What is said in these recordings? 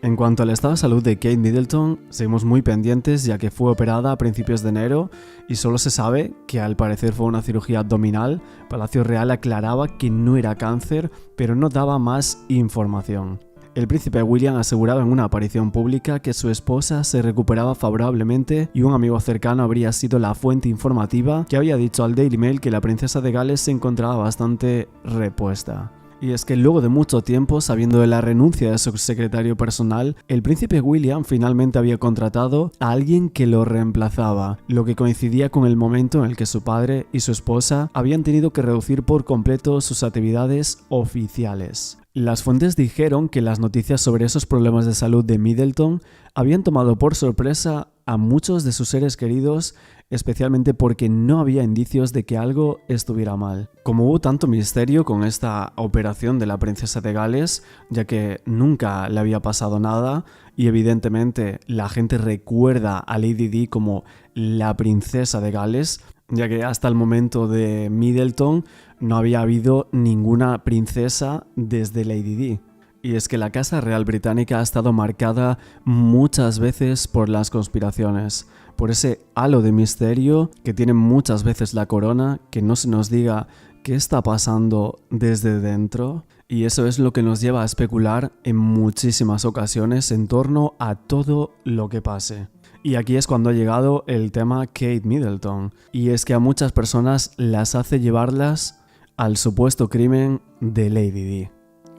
En cuanto al estado de salud de Kate Middleton, seguimos muy pendientes ya que fue operada a principios de enero y solo se sabe que al parecer fue una cirugía abdominal. Palacio Real aclaraba que no era cáncer, pero no daba más información. El príncipe William aseguraba en una aparición pública que su esposa se recuperaba favorablemente y un amigo cercano habría sido la fuente informativa que había dicho al Daily Mail que la princesa de Gales se encontraba bastante repuesta. Y es que luego de mucho tiempo, sabiendo de la renuncia de su secretario personal, el príncipe William finalmente había contratado a alguien que lo reemplazaba, lo que coincidía con el momento en el que su padre y su esposa habían tenido que reducir por completo sus actividades oficiales. Las fuentes dijeron que las noticias sobre esos problemas de salud de Middleton habían tomado por sorpresa a muchos de sus seres queridos, especialmente porque no había indicios de que algo estuviera mal. Como hubo tanto misterio con esta operación de la princesa de Gales, ya que nunca le había pasado nada y evidentemente la gente recuerda a Lady Di como la princesa de Gales, ya que hasta el momento de Middleton no había habido ninguna princesa desde Lady Di. Y es que la Casa Real Británica ha estado marcada muchas veces por las conspiraciones, por ese halo de misterio que tiene muchas veces la corona, que no se nos diga qué está pasando desde dentro. Y eso es lo que nos lleva a especular en muchísimas ocasiones en torno a todo lo que pase. Y aquí es cuando ha llegado el tema Kate Middleton. Y es que a muchas personas las hace llevarlas al supuesto crimen de Lady Di.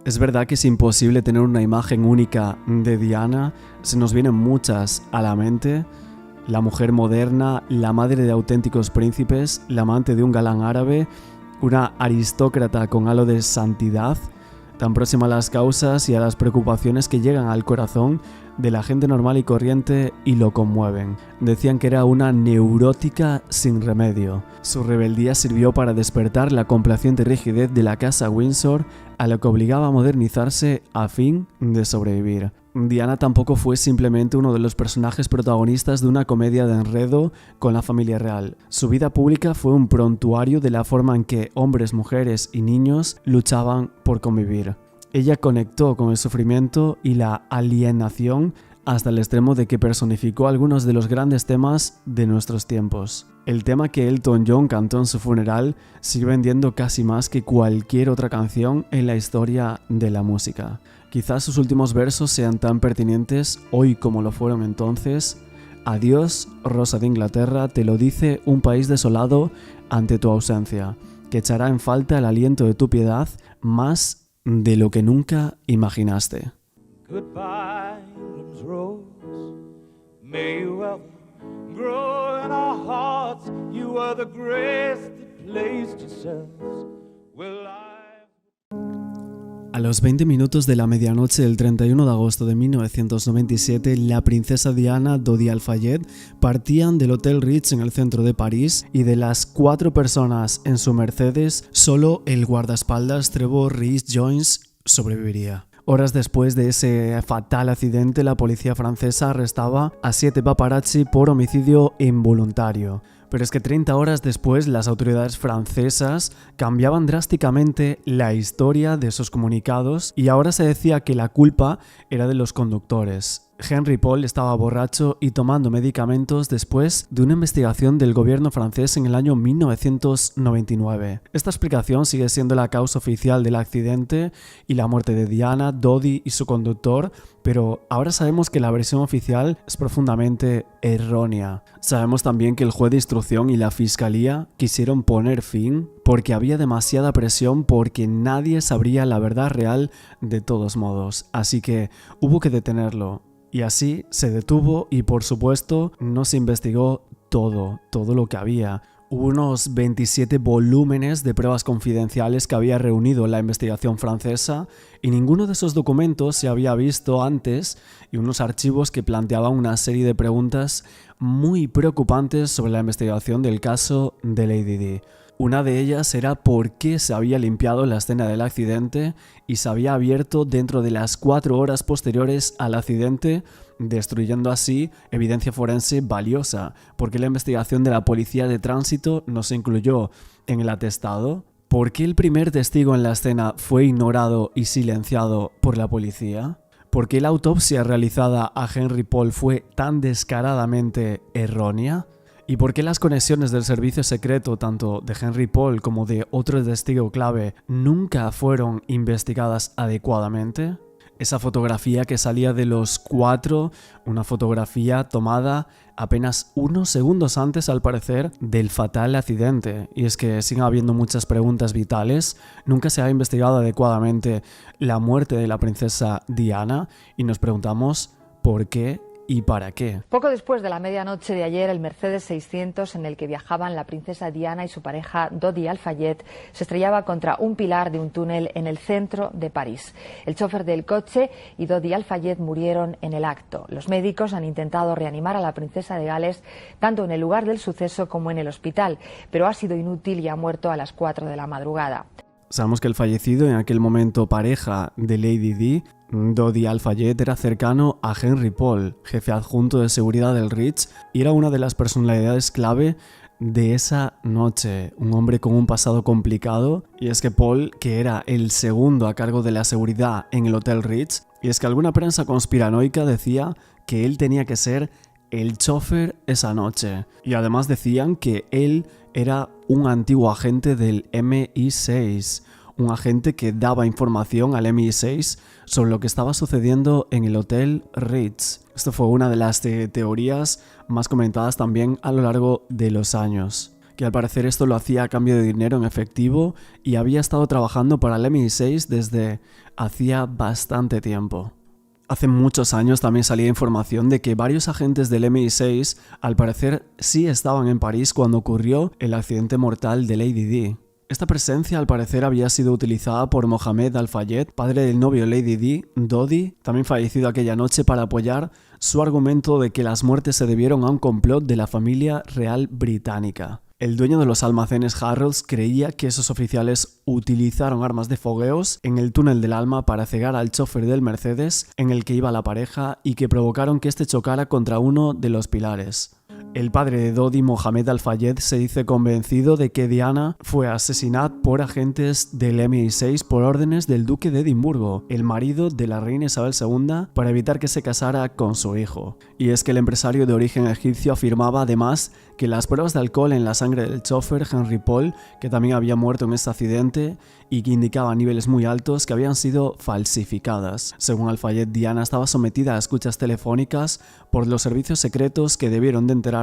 Es verdad que es imposible tener una imagen única de Diana, se nos vienen muchas a la mente. La mujer moderna, la madre de auténticos príncipes, la amante de un galán árabe, una aristócrata con halo de santidad, tan próxima a las causas y a las preocupaciones que llegan al corazón de la gente normal y corriente y lo conmueven. Decían que era una neurótica sin remedio. Su rebeldía sirvió para despertar la complaciente rigidez de la casa Windsor, a lo que obligaba a modernizarse a fin de sobrevivir. Diana tampoco fue simplemente uno de los personajes protagonistas de una comedia de enredo con la familia real. Su vida pública fue un prontuario de la forma en que hombres, mujeres y niños luchaban por convivir. Ella conectó con el sufrimiento y la alienación hasta el extremo de que personificó algunos de los grandes temas de nuestros tiempos. El tema que Elton John cantó en su funeral sigue vendiendo casi más que cualquier otra canción en la historia de la música. Quizás sus últimos versos sean tan pertinentes hoy como lo fueron entonces. Adiós, Rosa de Inglaterra, te lo dice un país desolado ante tu ausencia, que echará en falta el aliento de tu piedad más de lo que nunca imaginaste. Goodbye, England's rose. May you ever grow in our hearts. You are the grace that placed yourselves where life. A los 20 minutos de la medianoche del 31 de agosto de 1997, la princesa Diana, Dodi Al-Fayed partían del Hotel Ritz en el centro de París y de las 4 personas en su Mercedes, solo el guardaespaldas Trevor Rhys-Jones sobreviviría. Horas después de ese fatal accidente, la policía francesa arrestaba a 7 paparazzi por homicidio involuntario. Pero es que 30 horas después las autoridades francesas cambiaban drásticamente la historia de esos comunicados y ahora se decía que la culpa era de los conductores. Henry Paul estaba borracho y tomando medicamentos después de una investigación del gobierno francés en el año 1999. Esta explicación sigue siendo la causa oficial del accidente y la muerte de Diana, Dodi y su conductor, pero ahora sabemos que la versión oficial es profundamente errónea. Sabemos también que el juez de instrucción y la fiscalía quisieron poner fin porque había demasiada presión, porque nadie sabría la verdad real de todos modos, así que hubo que detenerlo. Y así se detuvo y por supuesto no se investigó todo lo que había. Hubo unos 27 volúmenes de pruebas confidenciales que había reunido la investigación francesa y ninguno de esos documentos se había visto antes y unos archivos que planteaban una serie de preguntas muy preocupantes sobre la investigación del caso de Lady Di. Una de ellas era por qué se había limpiado la escena del accidente y se había abierto dentro de las 4 horas posteriores al accidente, destruyendo así evidencia forense valiosa. ¿Por qué la investigación de la policía de tránsito no se incluyó en el atestado? ¿Por qué el primer testigo en la escena fue ignorado y silenciado por la policía? ¿Por qué la autopsia realizada a Henry Paul fue tan descaradamente errónea? ¿Y por qué las conexiones del servicio secreto, tanto de Henry Paul como de otro testigo clave, nunca fueron investigadas adecuadamente? Esa fotografía que salía de los 4, una fotografía tomada apenas unos segundos antes, al parecer, del fatal accidente. Y es que siguen habiendo muchas preguntas vitales, nunca se ha investigado adecuadamente la muerte de la princesa Diana y nos preguntamos por qué y para qué. Poco después de la medianoche de ayer, el Mercedes 600 en el que viajaban la princesa Diana y su pareja Dodi Al-Fayed se estrellaba contra un pilar de un túnel en el centro de París. El chofer del coche y Dodi Al-Fayed murieron en el acto. Los médicos han intentado reanimar a la princesa de Gales tanto en el lugar del suceso como en el hospital, pero ha sido inútil y ha muerto a las 4 de la madrugada. Sabemos que el fallecido, en aquel momento pareja de Lady Di, Dodi Al-Fayed, era cercano a Henry Paul, jefe adjunto de seguridad del Ritz, y era una de las personalidades clave de esa noche, un hombre con un pasado complicado. Y es que Paul, que era el segundo a cargo de la seguridad en el Hotel Ritz, y es que alguna prensa conspiranoica decía que él tenía que ser el chofer esa noche, y además decían que él era un antiguo agente del MI6, un agente que daba información al MI6 sobre lo que estaba sucediendo en el Hotel Ritz. Esto fue una de las teorías más comentadas también a lo largo de los años, que al parecer esto lo hacía a cambio de dinero en efectivo y había estado trabajando para el MI6 desde hacía bastante tiempo. Hace muchos años también salía información de que varios agentes del MI6 al parecer sí estaban en París cuando ocurrió el accidente mortal de Lady Di. Esta presencia al parecer había sido utilizada por Mohamed Al-Fayed, padre del novio Lady Di, Dodi, también fallecido aquella noche, para apoyar su argumento de que las muertes se debieron a un complot de la familia real británica. El dueño de los almacenes Harrods creía que esos oficiales utilizaron armas de fogueos en el túnel del alma para cegar al chofer del Mercedes en el que iba la pareja y que provocaron que este chocara contra uno de los pilares. El padre de Dodi, Mohamed Al-Fayed, se dice convencido de que Diana fue asesinada por agentes del MI6 por órdenes del duque de Edimburgo, el marido de la reina Isabel II, para evitar que se casara con su hijo. Y es que el empresario de origen egipcio afirmaba además que las pruebas de alcohol en la sangre del chofer Henry Paul, que también había muerto en este accidente y que indicaba niveles muy altos, que habían sido falsificadas. Según Al-Fayed, Diana estaba sometida a escuchas telefónicas por los servicios secretos que debieron de enterarse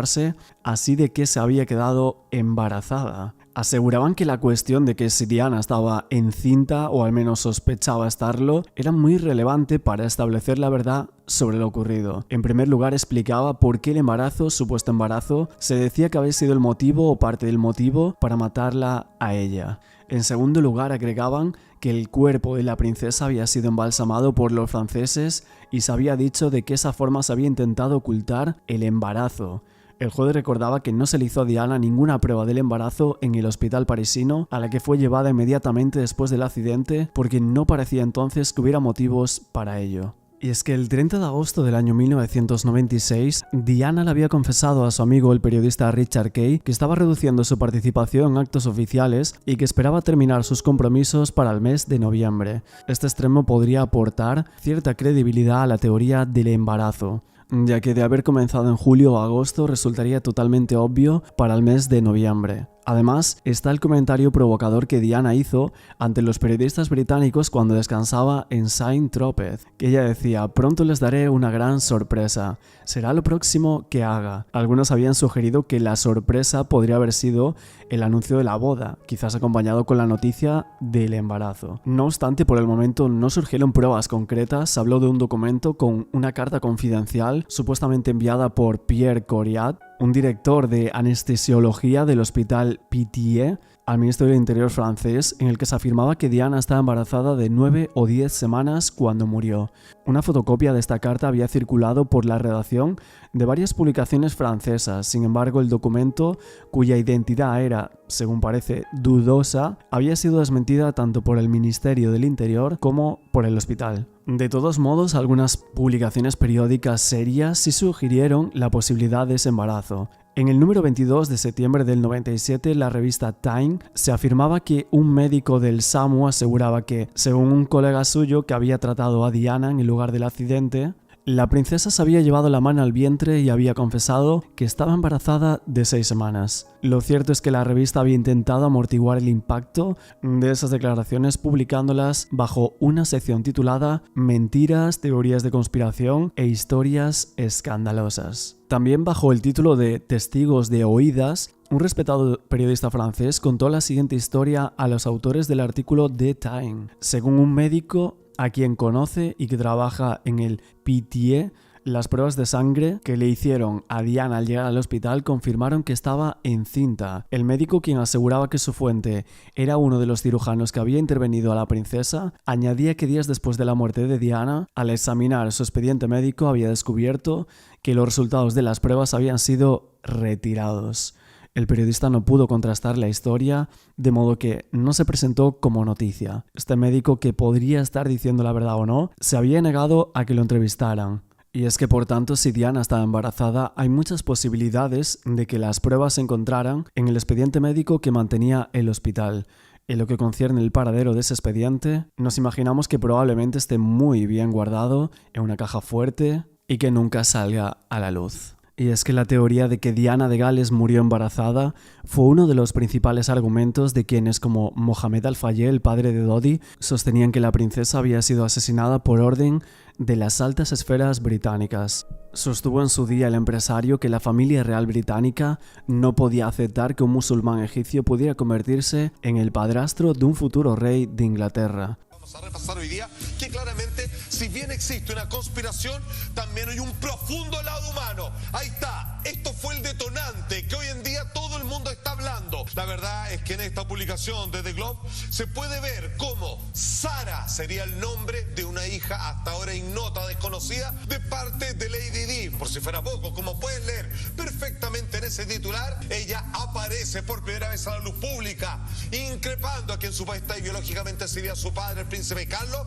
así de que se había quedado embarazada. Aseguraban que la cuestión de que si Diana estaba encinta, o al menos sospechaba estarlo, era muy relevante para establecer la verdad sobre lo ocurrido. En primer lugar, explicaba por qué el embarazo, supuesto embarazo, se decía que había sido el motivo o parte del motivo para matarla a ella. En segundo lugar, agregaban que el cuerpo de la princesa había sido embalsamado por los franceses y se había dicho de que esa forma se había intentado ocultar el embarazo. El juez recordaba que no se le hizo a Diana ninguna prueba del embarazo en el hospital parisino, a la que fue llevada inmediatamente después del accidente, porque no parecía entonces que hubiera motivos para ello. Y es que el 30 de agosto del año 1996, Diana le había confesado a su amigo el periodista Richard Kay que estaba reduciendo su participación en actos oficiales y que esperaba terminar sus compromisos para el mes de noviembre. Este extremo podría aportar cierta credibilidad a la teoría del embarazo, ya que de haber comenzado en julio o agosto resultaría totalmente obvio para el mes de noviembre. Además, está el comentario provocador que Diana hizo ante los periodistas británicos cuando descansaba en Saint-Tropez, que ella decía: pronto les daré una gran sorpresa, será lo próximo que haga. Algunos habían sugerido que la sorpresa podría haber sido el anuncio de la boda, quizás acompañado con la noticia del embarazo. No obstante, por el momento no surgieron pruebas concretas. Se habló de un documento con una carta confidencial supuestamente enviada por Pierre Coriat, un director de anestesiología del hospital Pitié, al Ministerio del Interior francés, en el que se afirmaba que Diana estaba embarazada de 9 o 10 semanas cuando murió. Una fotocopia de esta carta había circulado por la redacción de varias publicaciones francesas. Sin embargo, el documento, cuya identidad era según parece dudosa, había sido desmentida tanto por el Ministerio del Interior como por el hospital. De todos modos, algunas publicaciones periódicas serias sí sugirieron la posibilidad de ese embarazo. En el número 22 de septiembre del 97, la revista Time se afirmaba que un médico del SAMU aseguraba que, según un colega suyo que había tratado a Diana en el lugar del accidente, la princesa se había llevado la mano al vientre y había confesado que estaba embarazada de 6 semanas. Lo cierto es que la revista había intentado amortiguar el impacto de esas declaraciones publicándolas bajo una sección titulada Mentiras, teorías de conspiración e historias escandalosas. También bajo el título de Testigos de oídas, un respetado periodista francés contó la siguiente historia a los autores del artículo de Time. Según un médico a quien conoce y que trabaja en el Pitié, las pruebas de sangre que le hicieron a Diana al llegar al hospital confirmaron que estaba encinta. El médico, quien aseguraba que su fuente era uno de los cirujanos que había intervenido a la princesa, añadía que días después de la muerte de Diana, al examinar su expediente médico, había descubierto que los resultados de las pruebas habían sido retirados. El periodista no pudo contrastar la historia, de modo que no se presentó como noticia. Este médico, que podría estar diciendo la verdad o no, se había negado a que lo entrevistaran. Y es que, por tanto, si Diana estaba embarazada, hay muchas posibilidades de que las pruebas se encontraran en el expediente médico que mantenía el hospital. En lo que concierne el paradero de ese expediente, nos imaginamos que probablemente esté muy bien guardado en una caja fuerte y que nunca salga a la luz. Y es que la teoría de que Diana de Gales murió embarazada fue uno de los principales argumentos de quienes, como Mohamed Al-Fayed, el padre de Dodi, sostenían que la princesa había sido asesinada por orden de las altas esferas británicas. Sostuvo en su día el empresario que la familia real británica no podía aceptar que un musulmán egipcio pudiera convertirse en el padrastro de un futuro rey de Inglaterra. A repasar hoy día que claramente, si bien existe una conspiración, también hay un profundo lado humano. Ahí está, esto fue el detonante que hoy en día todo el mundo está hablando. La verdad es que en esta publicación de The Globe se puede ver cómo Sara sería el nombre de una hija hasta ahora ignota, desconocida, de parte de Lady Di. Por si fuera poco, como puedes leer perfectamente en ese titular, ella aparece por primera vez a la luz pública, increpando a quien su país está biológicamente sería su padre, el príncipe Carlos,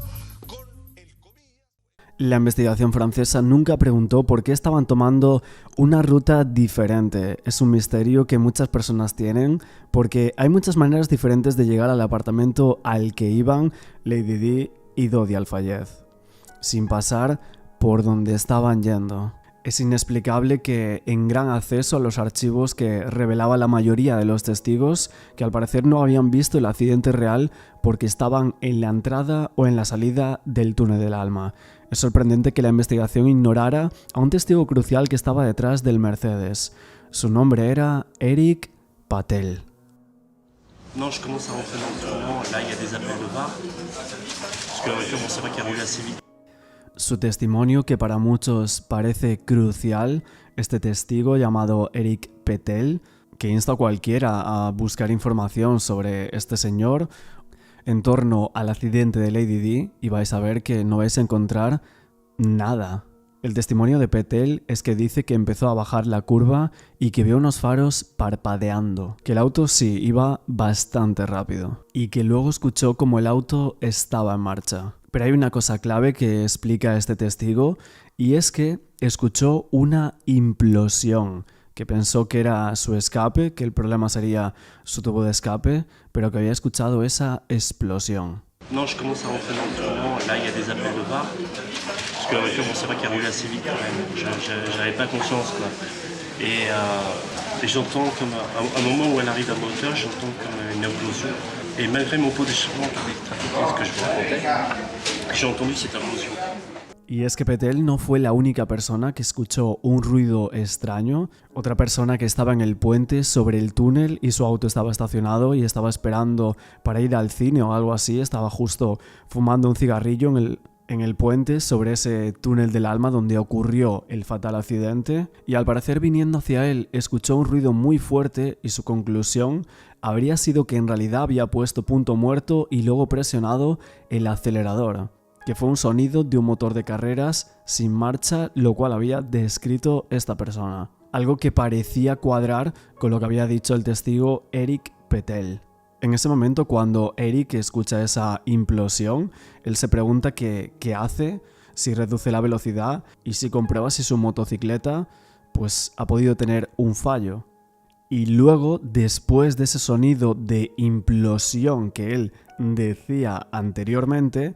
con el comillas. La investigación francesa nunca preguntó por qué estaban tomando una ruta diferente. Es un misterio que muchas personas tienen, porque hay muchas maneras diferentes de llegar al apartamento al que iban Lady Di y Dodi Al-Fayed, sin pasar por donde estaban yendo. Es inexplicable que en gran acceso a los archivos que revelaba la mayoría de los testigos, que al parecer no habían visto el accidente real porque estaban en la entrada o en la salida del túnel del alma. Es sorprendente que la investigación ignorara a un testigo crucial que estaba detrás del Mercedes. Su nombre era Eric Patel. Non, je commence à rentrer dans le tournant. Là, il y a des appels de VAR. Parce que comme c'est vrai qu'il arrive assez vite. Su testimonio, que para muchos parece crucial, este testigo llamado Eric Patel, que insta a cualquiera a buscar información sobre este señor en torno al accidente de Lady Di, y vais a ver que no vais a encontrar nada. El testimonio de Patel es que dice que empezó a bajar la curva y que vio unos faros parpadeando, que el auto sí iba bastante rápido y que luego escuchó como el auto estaba en marcha. Pero hay una cosa clave que explica este testigo, y es que escuchó una implosión, que pensó que era su escape, que el problema sería su tubo de escape, pero que había escuchado esa explosión. Non, je commence à rentrer dans le tournant. Là, il y a des appels de VAR. Parce que la voiture, bon, c'est vrai qu'elle roule assez vite quand même. J'avais pas conscience, quoi. Et j'entends comme à un moment où elle arrive à ma hauteur, j'entends comme une implosion. Et malgré mon pot d'échappement avec ce que je vous racontais, j'ai entendu cette implosion. Y es que Patel no fue la única persona que escuchó un ruido extraño. Otra persona que estaba en el puente sobre el túnel y su auto estaba estacionado y estaba esperando para ir al cine o algo así, estaba justo fumando un cigarrillo en el puente sobre ese túnel del alma donde ocurrió el fatal accidente, y al parecer viniendo hacia él escuchó un ruido muy fuerte y su conclusión habría sido que en realidad había puesto punto muerto y luego presionado el acelerador, que fue un sonido de un motor de carreras sin marcha, lo cual había descrito esta persona. algo que parecía cuadrar con lo que había dicho el testigo Eric Petel. En ese momento, cuando Eric escucha esa implosión, él se pregunta qué hace, si reduce la velocidad y si comprueba si su motocicleta pues ha podido tener un fallo. Y luego, después de ese sonido de implosión que él decía anteriormente,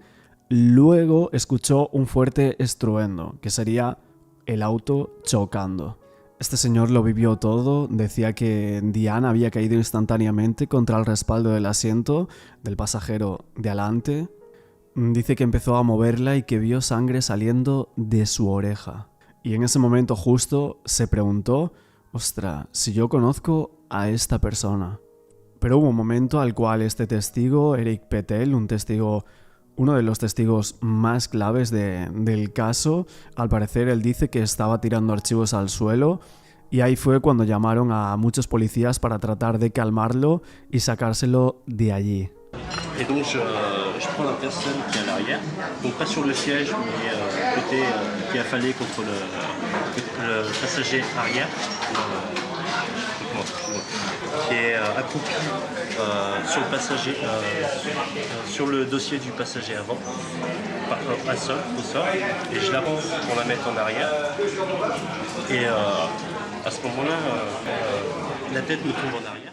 luego escuchó un fuerte estruendo, que sería el auto chocando. Este señor lo vivió todo, decía que Diana había caído instantáneamente contra el respaldo del asiento del pasajero de adelante. Dice que empezó a moverla y que vio sangre saliendo de su oreja. Y en ese momento justo se preguntó: ostras, si yo conozco a esta persona. Pero hubo un momento al cual este testigo, Eric Petel, uno de los testigos más claves del caso, al parecer él dice que estaba tirando archivos al suelo, y ahí fue cuando llamaron a muchos policías para tratar de calmarlo y sacárselo de allí. Et donc je prends la personne qui est à l'arrière, donc pas sur le siège, mais côté qui est affalé contre le passager arrière, qui est accroupi sur le passager, sur le dossier du passager avant, au sol, et je la prends pour la mettre en arrière, et à ce moment-là, la tête me tombe en arrière.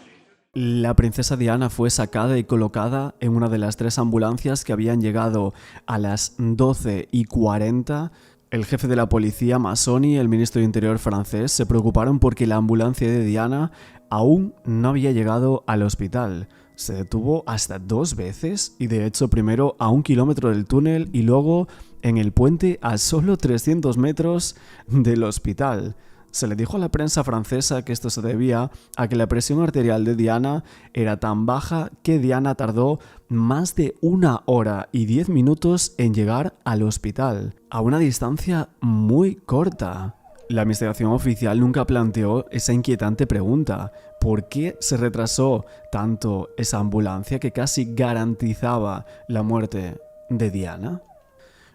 La princesa Diana fue sacada y colocada en una de las 3 ambulancias que habían llegado a las 12:40. El jefe de la policía, Massoni, y el ministro de Interior francés se preocuparon porque la ambulancia de Diana aún no había llegado al hospital. Se detuvo hasta 2 veces y de hecho primero a 1 kilómetro del túnel y luego en el puente a solo 300 metros del hospital. Se le dijo a la prensa francesa que esto se debía a que la presión arterial de Diana era tan baja que Diana tardó más de 1 hora y 10 minutos en llegar al hospital, a una distancia muy corta. La investigación oficial nunca planteó esa inquietante pregunta: ¿por qué se retrasó tanto esa ambulancia que casi garantizaba la muerte de Diana?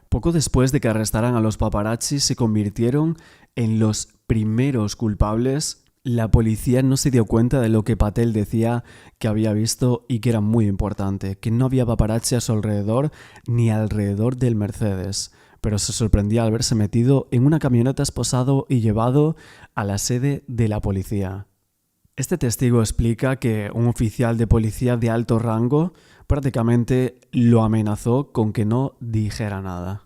Poco después de que arrestaran a los paparazzi se convirtieron en los primeros culpables. La policía no se dio cuenta de lo que Patel decía que había visto y que era muy importante, que no había paparazzi a su alrededor ni alrededor del Mercedes, pero se sorprendía al verse metido en una camioneta esposado y llevado a la sede de la policía. Este testigo explica que un oficial de policía de alto rango prácticamente lo amenazó con que no dijera nada.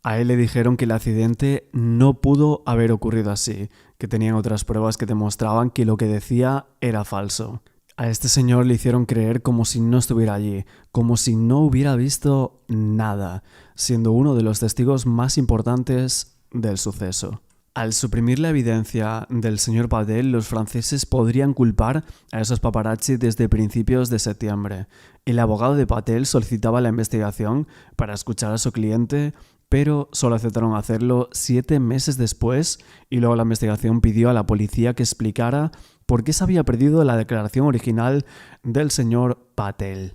A él le dijeron que el accidente no pudo haber ocurrido así, que tenían otras pruebas que demostraban que lo que decía era falso. A este señor le hicieron creer como si no estuviera allí, como si no hubiera visto nada, siendo uno de los testigos más importantes del suceso. Al suprimir la evidencia del señor Patel, los franceses podrían culpar a esos paparazzi desde principios de septiembre. El abogado de Patel solicitaba la investigación para escuchar a su cliente, pero solo aceptaron hacerlo 7 meses después, y luego la investigación pidió a la policía que explicara por qué se había perdido la declaración original del señor Patel.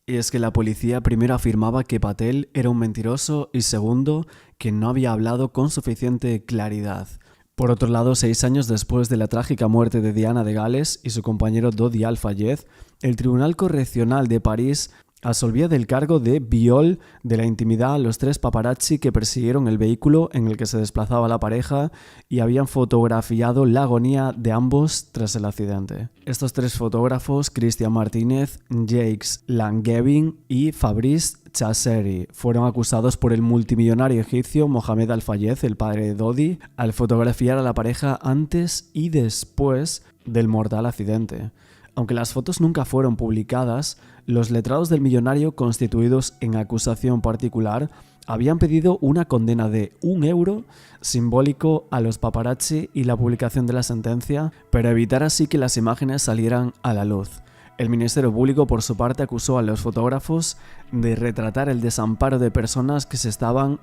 Y es que la policía primero afirmaba que Patel era un mentiroso y segundo, que no había hablado con suficiente claridad. Por otro lado, 6 años después de la trágica muerte de Diana de Gales y su compañero Dodi Al-Fayed, el Tribunal Correccional de París absolvía del cargo de viol de la intimidad a los 3 paparazzi que persiguieron el vehículo en el que se desplazaba la pareja y habían fotografiado la agonía de ambos tras el accidente. Estos 3 fotógrafos, Christian Martínez, Jacques Langevin y Fabrice Chasseri, fueron acusados por el multimillonario egipcio Mohamed Al-Fayed, el padre de Dodi, al fotografiar a la pareja antes y después del mortal accidente. Aunque las fotos nunca fueron publicadas, los letrados del millonario constituidos en acusación particular habían pedido una condena de 1 euro simbólico a los paparazzi y la publicación de la sentencia para evitar así que las imágenes salieran a la luz. El Ministerio Público, por su parte, acusó a los fotógrafos de retratar el desamparo de personas que se estaban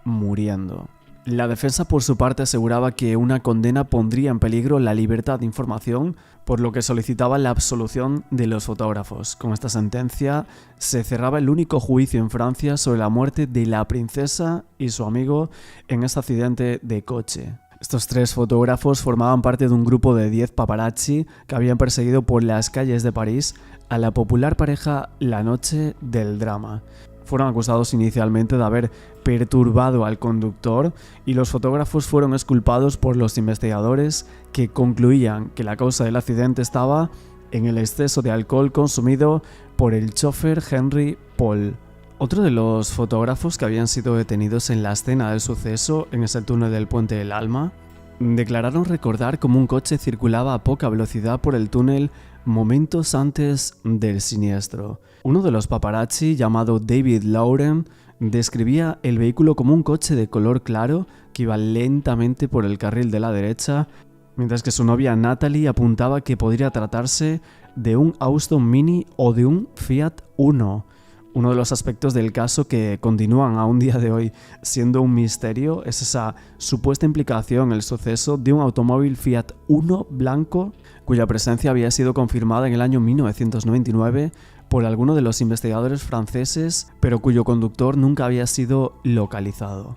muriendo. La defensa, por su parte, aseguraba que una condena pondría en peligro la libertad de información, por lo que solicitaba la absolución de los fotógrafos. Con esta sentencia se cerraba el único juicio en Francia sobre la muerte de la princesa y su amigo en este accidente de coche. Estos 3 fotógrafos formaban parte de un grupo de 10 paparazzi que habían perseguido por las calles de París a la popular pareja la noche del drama. Fueron acusados inicialmente de haber perturbado al conductor y los fotógrafos fueron exculpados por los investigadores, que concluían que la causa del accidente estaba en el exceso de alcohol consumido por el chofer Henry Paul. Otro de los fotógrafos que habían sido detenidos en la escena del suceso, en ese túnel del Puente del Alma, declararon recordar cómo un coche circulaba a poca velocidad por el túnel momentos antes del siniestro. Uno de los paparazzi, llamado David Lauren, describía el vehículo como un coche de color claro que iba lentamente por el carril de la derecha, mientras que su novia Natalie apuntaba que podría tratarse de un Austin Mini o de un Fiat Uno. Uno de los aspectos del caso que continúan a un día de hoy siendo un misterio es esa supuesta implicación en el suceso de un automóvil Fiat Uno blanco cuya presencia había sido confirmada en el año 1999 por alguno de los investigadores franceses, pero cuyo conductor nunca había sido localizado.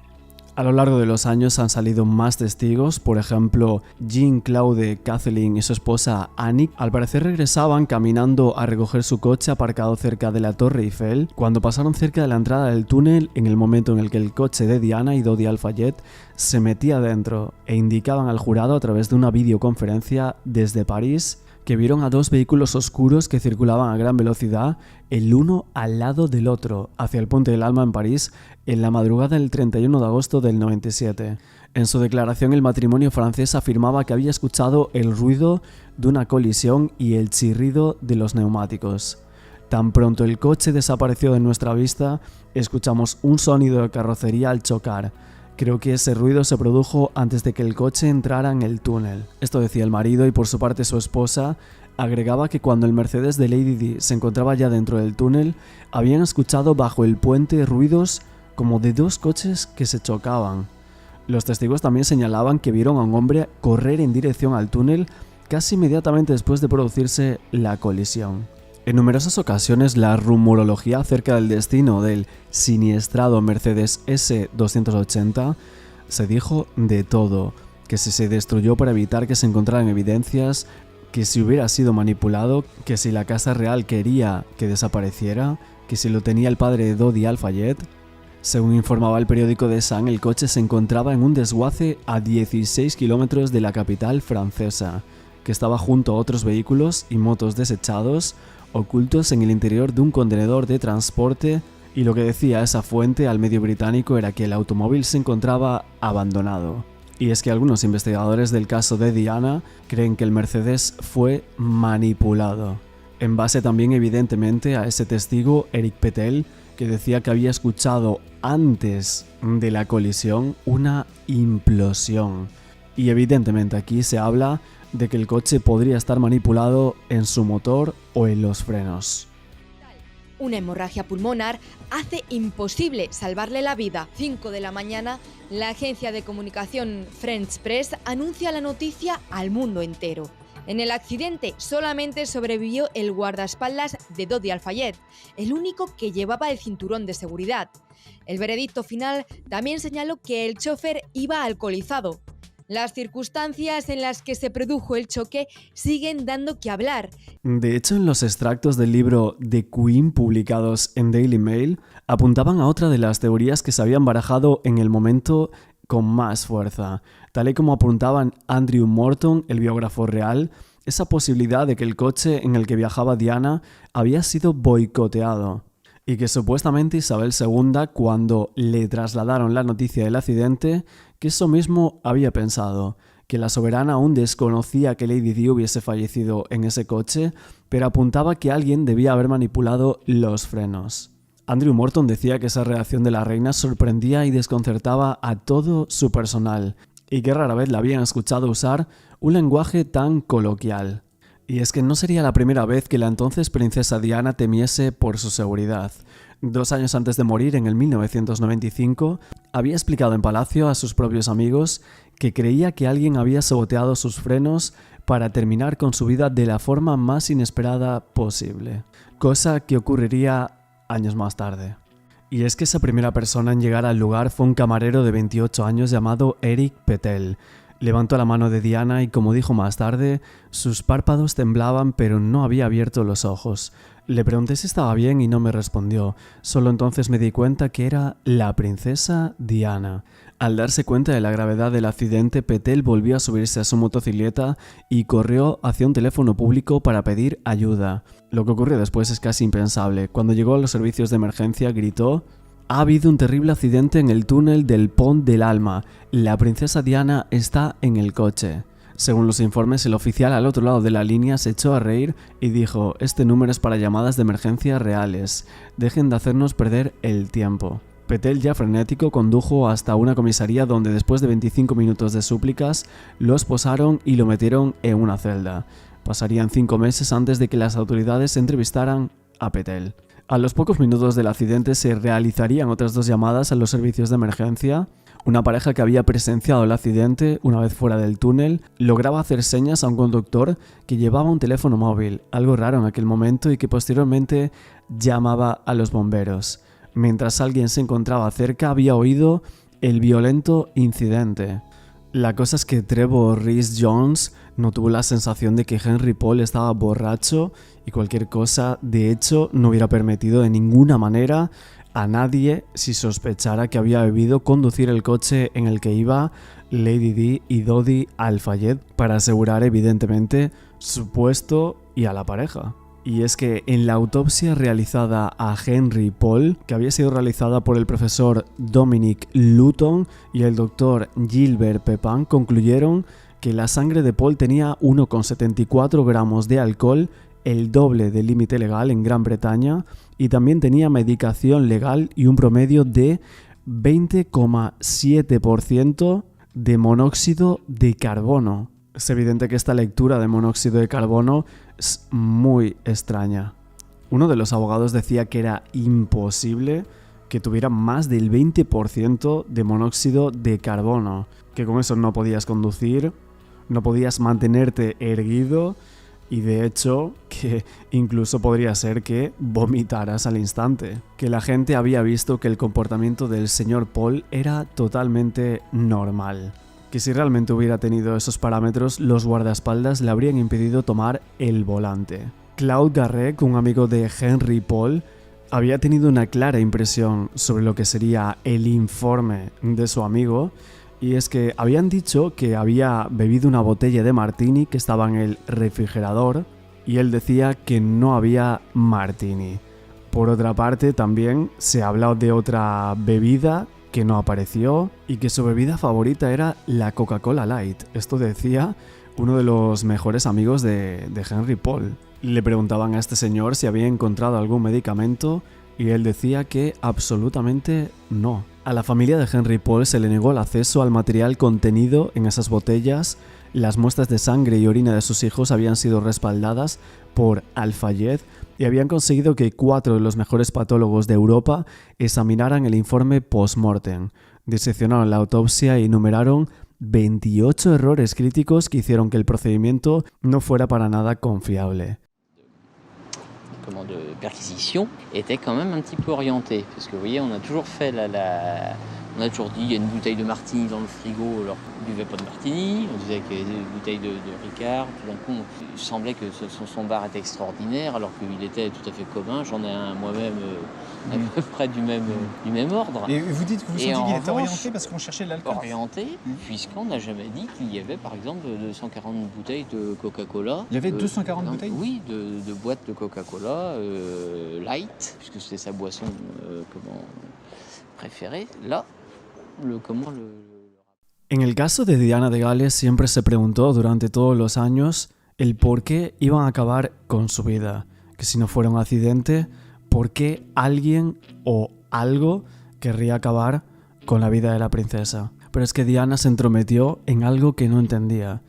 A lo largo de los años han salido más testigos, por ejemplo, Jean-Claude Cathelin y su esposa Annick al parecer regresaban caminando a recoger su coche aparcado cerca de la Torre Eiffel cuando pasaron cerca de la entrada del túnel en el momento en el que el coche de Diana y Dodi Al-Fayed se metía dentro, e indicaban al jurado a través de una videoconferencia desde París que vieron a 2 vehículos oscuros que circulaban a gran velocidad, el uno al lado del otro, hacia el Puente del Alma en París, en la madrugada del 31 de agosto del 97. En su declaración, el matrimonio francés afirmaba que había escuchado el ruido de una colisión y el chirrido de los neumáticos. Tan pronto el coche desapareció de nuestra vista, escuchamos un sonido de carrocería al chocar. Creo que ese ruido se produjo antes de que el coche entrara en el túnel. Esto decía el marido, y por su parte su esposa agregaba que cuando el Mercedes de Lady Di se encontraba ya dentro del túnel, habían escuchado bajo el puente ruidos como de 2 coches que se chocaban. Los testigos también señalaban que vieron a un hombre correr en dirección al túnel casi inmediatamente después de producirse la colisión. En numerosas ocasiones la rumorología acerca del destino del siniestrado Mercedes S280 se dijo de todo, que si se destruyó para evitar que se encontraran evidencias, que si hubiera sido manipulado, que si la Casa Real quería que desapareciera, que si lo tenía el padre de Dodi Al-Fayed. Según informaba el periódico The Sun, el coche se encontraba en un desguace a 16 kilómetros de la capital francesa, que estaba junto a otros vehículos y motos desechados, ocultos en el interior de un contenedor de transporte, y lo que decía esa fuente al medio británico era que el automóvil se encontraba abandonado. Y es que algunos investigadores del caso de Diana creen que el Mercedes fue manipulado, en base también evidentemente a ese testigo Eric Petel, que decía que había escuchado antes de la colisión una implosión. Y evidentemente aquí se habla de que el coche podría estar manipulado en su motor o en los frenos. Una hemorragia pulmonar hace imposible salvarle la vida. 5 de la mañana, la agencia de comunicación French Press anuncia la noticia al mundo entero. En el accidente solamente sobrevivió el guardaespaldas de Dodi Al-Fayed, el único que llevaba el cinturón de seguridad. El veredicto final también señaló que el chofer iba alcoholizado. Las circunstancias en las que se produjo el choque siguen dando que hablar. De hecho, en los extractos del libro The Queen publicados en Daily Mail, apuntaban a otra de las teorías que se habían barajado en el momento con más fuerza. Tal y como apuntaban Andrew Morton, el biógrafo real, esa posibilidad de que el coche en el que viajaba Diana había sido boicoteado, y que supuestamente Isabel II, cuando le trasladaron la noticia del accidente, que eso mismo había pensado, que la soberana aún desconocía que Lady Di hubiese fallecido en ese coche, pero apuntaba que alguien debía haber manipulado los frenos. Andrew Morton decía que esa reacción de la reina sorprendía y desconcertaba a todo su personal, y que rara vez la habían escuchado usar un lenguaje tan coloquial. Y es que no sería la primera vez que la entonces princesa Diana temiese por su seguridad. 2 años antes de morir, en el 1995, había explicado en Palacio a sus propios amigos que creía que alguien había saboteado sus frenos para terminar con su vida de la forma más inesperada posible, cosa que ocurriría años más tarde. Y es que esa primera persona en llegar al lugar fue un camarero de 28 años llamado Eric Petel. Levantó la mano de Diana y, como dijo más tarde, sus párpados temblaban pero no había abierto los ojos. Le pregunté si estaba bien y no me respondió. Solo entonces me di cuenta que era la princesa Diana. Al darse cuenta de la gravedad del accidente, Patel volvió a subirse a su motocicleta y corrió hacia un teléfono público para pedir ayuda. Lo que ocurrió después es casi impensable. Cuando llegó a los servicios de emergencia, gritó: «Ha habido un terrible accidente en el túnel del Pont del Alma. La princesa Diana está en el coche». Según los informes, el oficial al otro lado de la línea se echó a reír y dijo: «Este número es para llamadas de emergencia reales. Dejen de hacernos perder el tiempo». Patel, ya frenético, condujo hasta una comisaría donde, después de 25 minutos de súplicas, lo esposaron y lo metieron en una celda. Pasarían 5 meses antes de que las autoridades entrevistaran a Patel. A los pocos minutos del accidente se realizarían otras 2 llamadas a los servicios de emergencia. Una pareja que había presenciado el accidente, una vez fuera del túnel, lograba hacer señas a un conductor que llevaba un teléfono móvil, algo raro en aquel momento, y que posteriormente llamaba a los bomberos. Mientras alguien se encontraba cerca, había oído el violento incidente. La cosa es que Trevor Rhys-Jones no tuvo la sensación de que Henry Paul estaba borracho y cualquier cosa, de hecho, no hubiera permitido de ninguna manera a nadie, si sospechara que había bebido, conducir el coche en el que iba Lady Di y Dodi Al-Fayed para asegurar evidentemente su puesto y a la pareja. Y es que en la autopsia realizada a Henry Paul, que había sido realizada por el profesor Dominic Luton y el doctor Gilbert Pepin, concluyeron que la sangre de Paul tenía 1,74 gramos de alcohol, el doble del límite legal en Gran Bretaña, y también tenía medicación legal y un promedio de 20,7% de monóxido de carbono. Es evidente que esta lectura de monóxido de carbono es muy extraña. Uno de los abogados decía que era imposible que tuviera más del 20% de monóxido de carbono, que con eso no podías conducir, no podías mantenerte erguido y de hecho que incluso podría ser que vomitaras al instante. Que la gente había visto que el comportamiento del señor Paul era totalmente normal. Que si realmente hubiera tenido esos parámetros, los guardaespaldas le habrían impedido tomar el volante. Claude Garrec, un amigo de Henry Paul, había tenido una clara impresión sobre lo que sería el informe de su amigo, y es que habían dicho que había bebido una botella de martini que estaba en el refrigerador, y él decía que no había martini. Por otra parte, también se ha hablado de otra bebida que no apareció y que su bebida favorita era la Coca-Cola Light. Esto decía uno de los mejores amigos de Henry Paul. Le preguntaban a este señor si había encontrado algún medicamento y él decía que absolutamente no. A la familia de Henry Paul se le negó el acceso al material contenido en esas botellas. Las muestras de sangre y orina de sus hijos habían sido respaldadas por Al-Fayed y habían conseguido que 4 de los mejores patólogos de Europa examinaran el informe post-mortem. Diseccionaron la autopsia y enumeraron 28 errores críticos que hicieron que el procedimiento no fuera para nada confiable. De perquisition était quand même un petit peu orienté parce que vous voyez on a toujours fait on a toujours dit il y a une bouteille de martini dans le frigo alors on ne buvait pas de martini, on disait qu'il y avait des bouteilles de Ricard, tout d'un coup il semblait que son bar était extraordinaire alors qu'il était tout à fait commun, j'en ai un moi-même à peu près du même ordre. Et vous dites que vous sentiez qu'il était orienté parce qu'on cherchait de l'alcool. Orienté, puisqu'on n'a jamais dit qu'il y avait par exemple 240 bouteilles de Coca-Cola. Il y avait 240 bouteilles ? Oui, de boîtes de Coca-Cola light, puisque c'était sa boisson préférée. Là, En el caso de Diana de Gales siempre se preguntó durante todos los años el por qué iban a acabar con su vida. Que si no fuera un accidente, ¿por qué alguien o algo querría acabar con la vida de la princesa? Pero es que Diana se entrometió en algo que no entendía.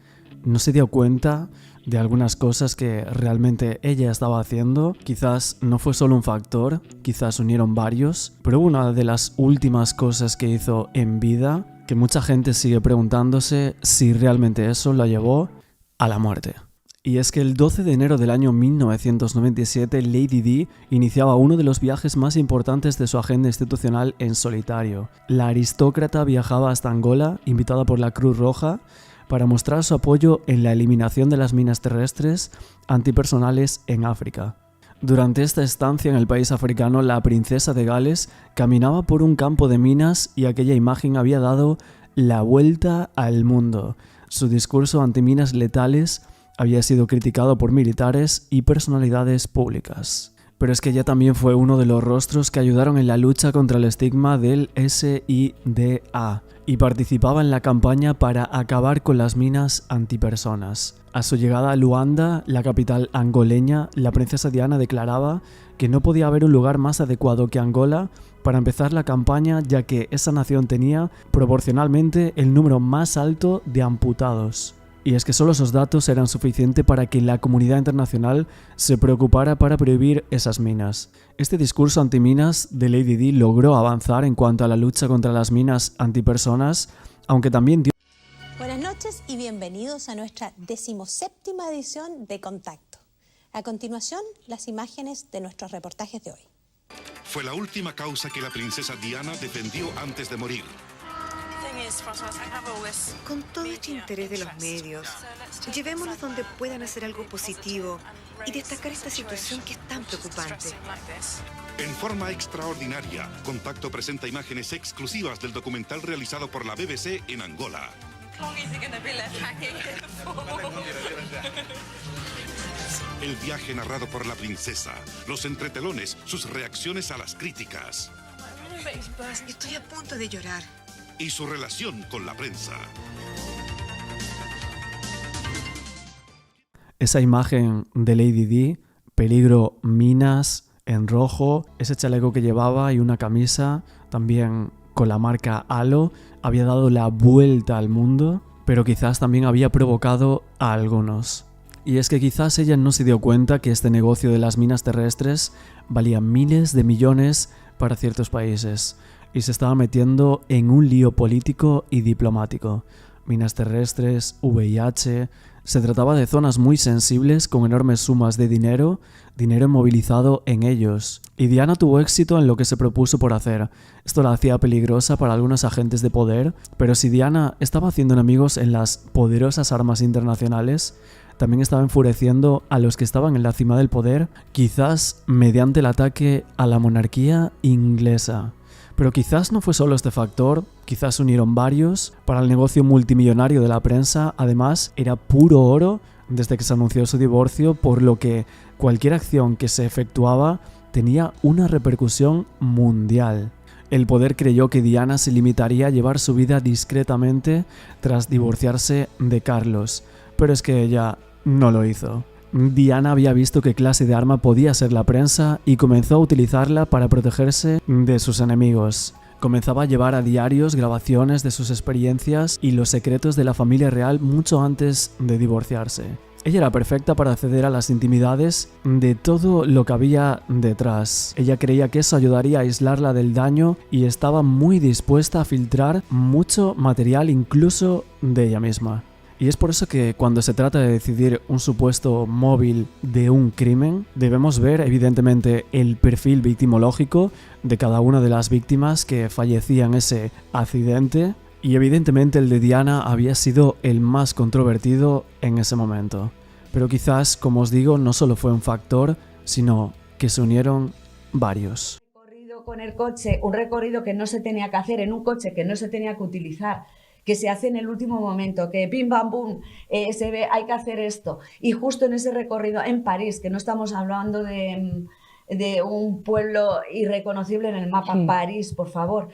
No se dio cuenta de algunas cosas que realmente ella estaba haciendo. Quizás no fue solo un factor, quizás unieron varios, pero una de las últimas cosas que hizo en vida, que mucha gente sigue preguntándose si realmente eso la llevó a la muerte. Y es que el 12 de enero del año 1997, Lady Di iniciaba uno de los viajes más importantes de su agenda institucional en solitario. La aristócrata viajaba hasta Angola, invitada por la Cruz Roja, para mostrar su apoyo en la eliminación de las minas terrestres antipersonales en África. Durante esta estancia en el país africano, la princesa de Gales caminaba por un campo de minas y aquella imagen había dado la vuelta al mundo. Su discurso antiminas letales había sido criticado por militares y personalidades públicas. Pero es que ella también fue uno de los rostros que ayudaron en la lucha contra el estigma del SIDA y participaba en la campaña para acabar con las minas antipersonas. A su llegada a Luanda, la capital angoleña, la princesa Diana declaraba que no podía haber un lugar más adecuado que Angola para empezar la campaña, ya que esa nación tenía proporcionalmente el número más alto de amputados. Y es que solo esos datos eran suficientes para que la comunidad internacional se preocupara para prohibir esas minas. Este discurso antiminas de Lady Di logró avanzar en cuanto a la lucha contra las minas antipersonas, aunque también dio... Buenas noches y bienvenidos a nuestra 17ª edición de Contacto. A continuación, las imágenes de nuestros reportajes de hoy. Fue la última causa que la princesa Diana defendió antes de morir. Con todo este interés de los medios, llevémonos donde puedan hacer algo positivo y destacar esta situación que es tan preocupante. En forma extraordinaria, Contacto presenta imágenes exclusivas del documental realizado por la BBC en Angola. El viaje narrado por la princesa, los entretelones, sus reacciones a las críticas. Estoy a punto de llorar. Y su relación con la prensa. Esa imagen de Lady Di, peligro minas en rojo, ese chaleco que llevaba y una camisa también con la marca Halo, había dado la vuelta al mundo, pero quizás también había provocado a algunos. Y es que quizás ella no se dio cuenta que este negocio de las minas terrestres valía miles de millones para ciertos países y se estaba metiendo en un lío político y diplomático. Minas terrestres, VIH... Se trataba de zonas muy sensibles con enormes sumas de dinero movilizado en ellos. Y Diana tuvo éxito en lo que se propuso por hacer. Esto la hacía peligrosa para algunos agentes de poder, pero si Diana estaba haciendo enemigos en las poderosas armas internacionales, también estaba enfureciendo a los que estaban en la cima del poder, quizás mediante el ataque a la monarquía inglesa. Pero quizás no fue solo este factor, quizás unieron varios. Para el negocio multimillonario de la prensa, además, era puro oro desde que se anunció su divorcio, por lo que cualquier acción que se efectuaba tenía una repercusión mundial. El poder creyó que Diana se limitaría a llevar su vida discretamente tras divorciarse de Carlos, pero es que ella no lo hizo. Diana había visto qué clase de arma podía ser la prensa y comenzó a utilizarla para protegerse de sus enemigos. Comenzaba a llevar a diarios grabaciones de sus experiencias y los secretos de la familia real mucho antes de divorciarse. Ella era perfecta para acceder a las intimidades de todo lo que había detrás. Ella creía que eso ayudaría a aislarla del daño y estaba muy dispuesta a filtrar mucho material, incluso de ella misma. Y es por eso que cuando se trata de decidir un supuesto móvil de un crimen, debemos ver evidentemente el perfil victimológico de cada una de las víctimas que fallecían en ese accidente, y evidentemente el de Diana había sido el más controvertido en ese momento. Pero quizás, como os digo, no solo fue un factor, sino que se unieron varios. Con el coche, un recorrido que no se tenía que hacer en un coche que no se tenía que utilizar, que se hace en el último momento, que pim pam pum, se ve, hay que hacer esto. Y justo en ese recorrido en París, que no estamos hablando de un pueblo irreconocible en el mapa, sí. París, por favor,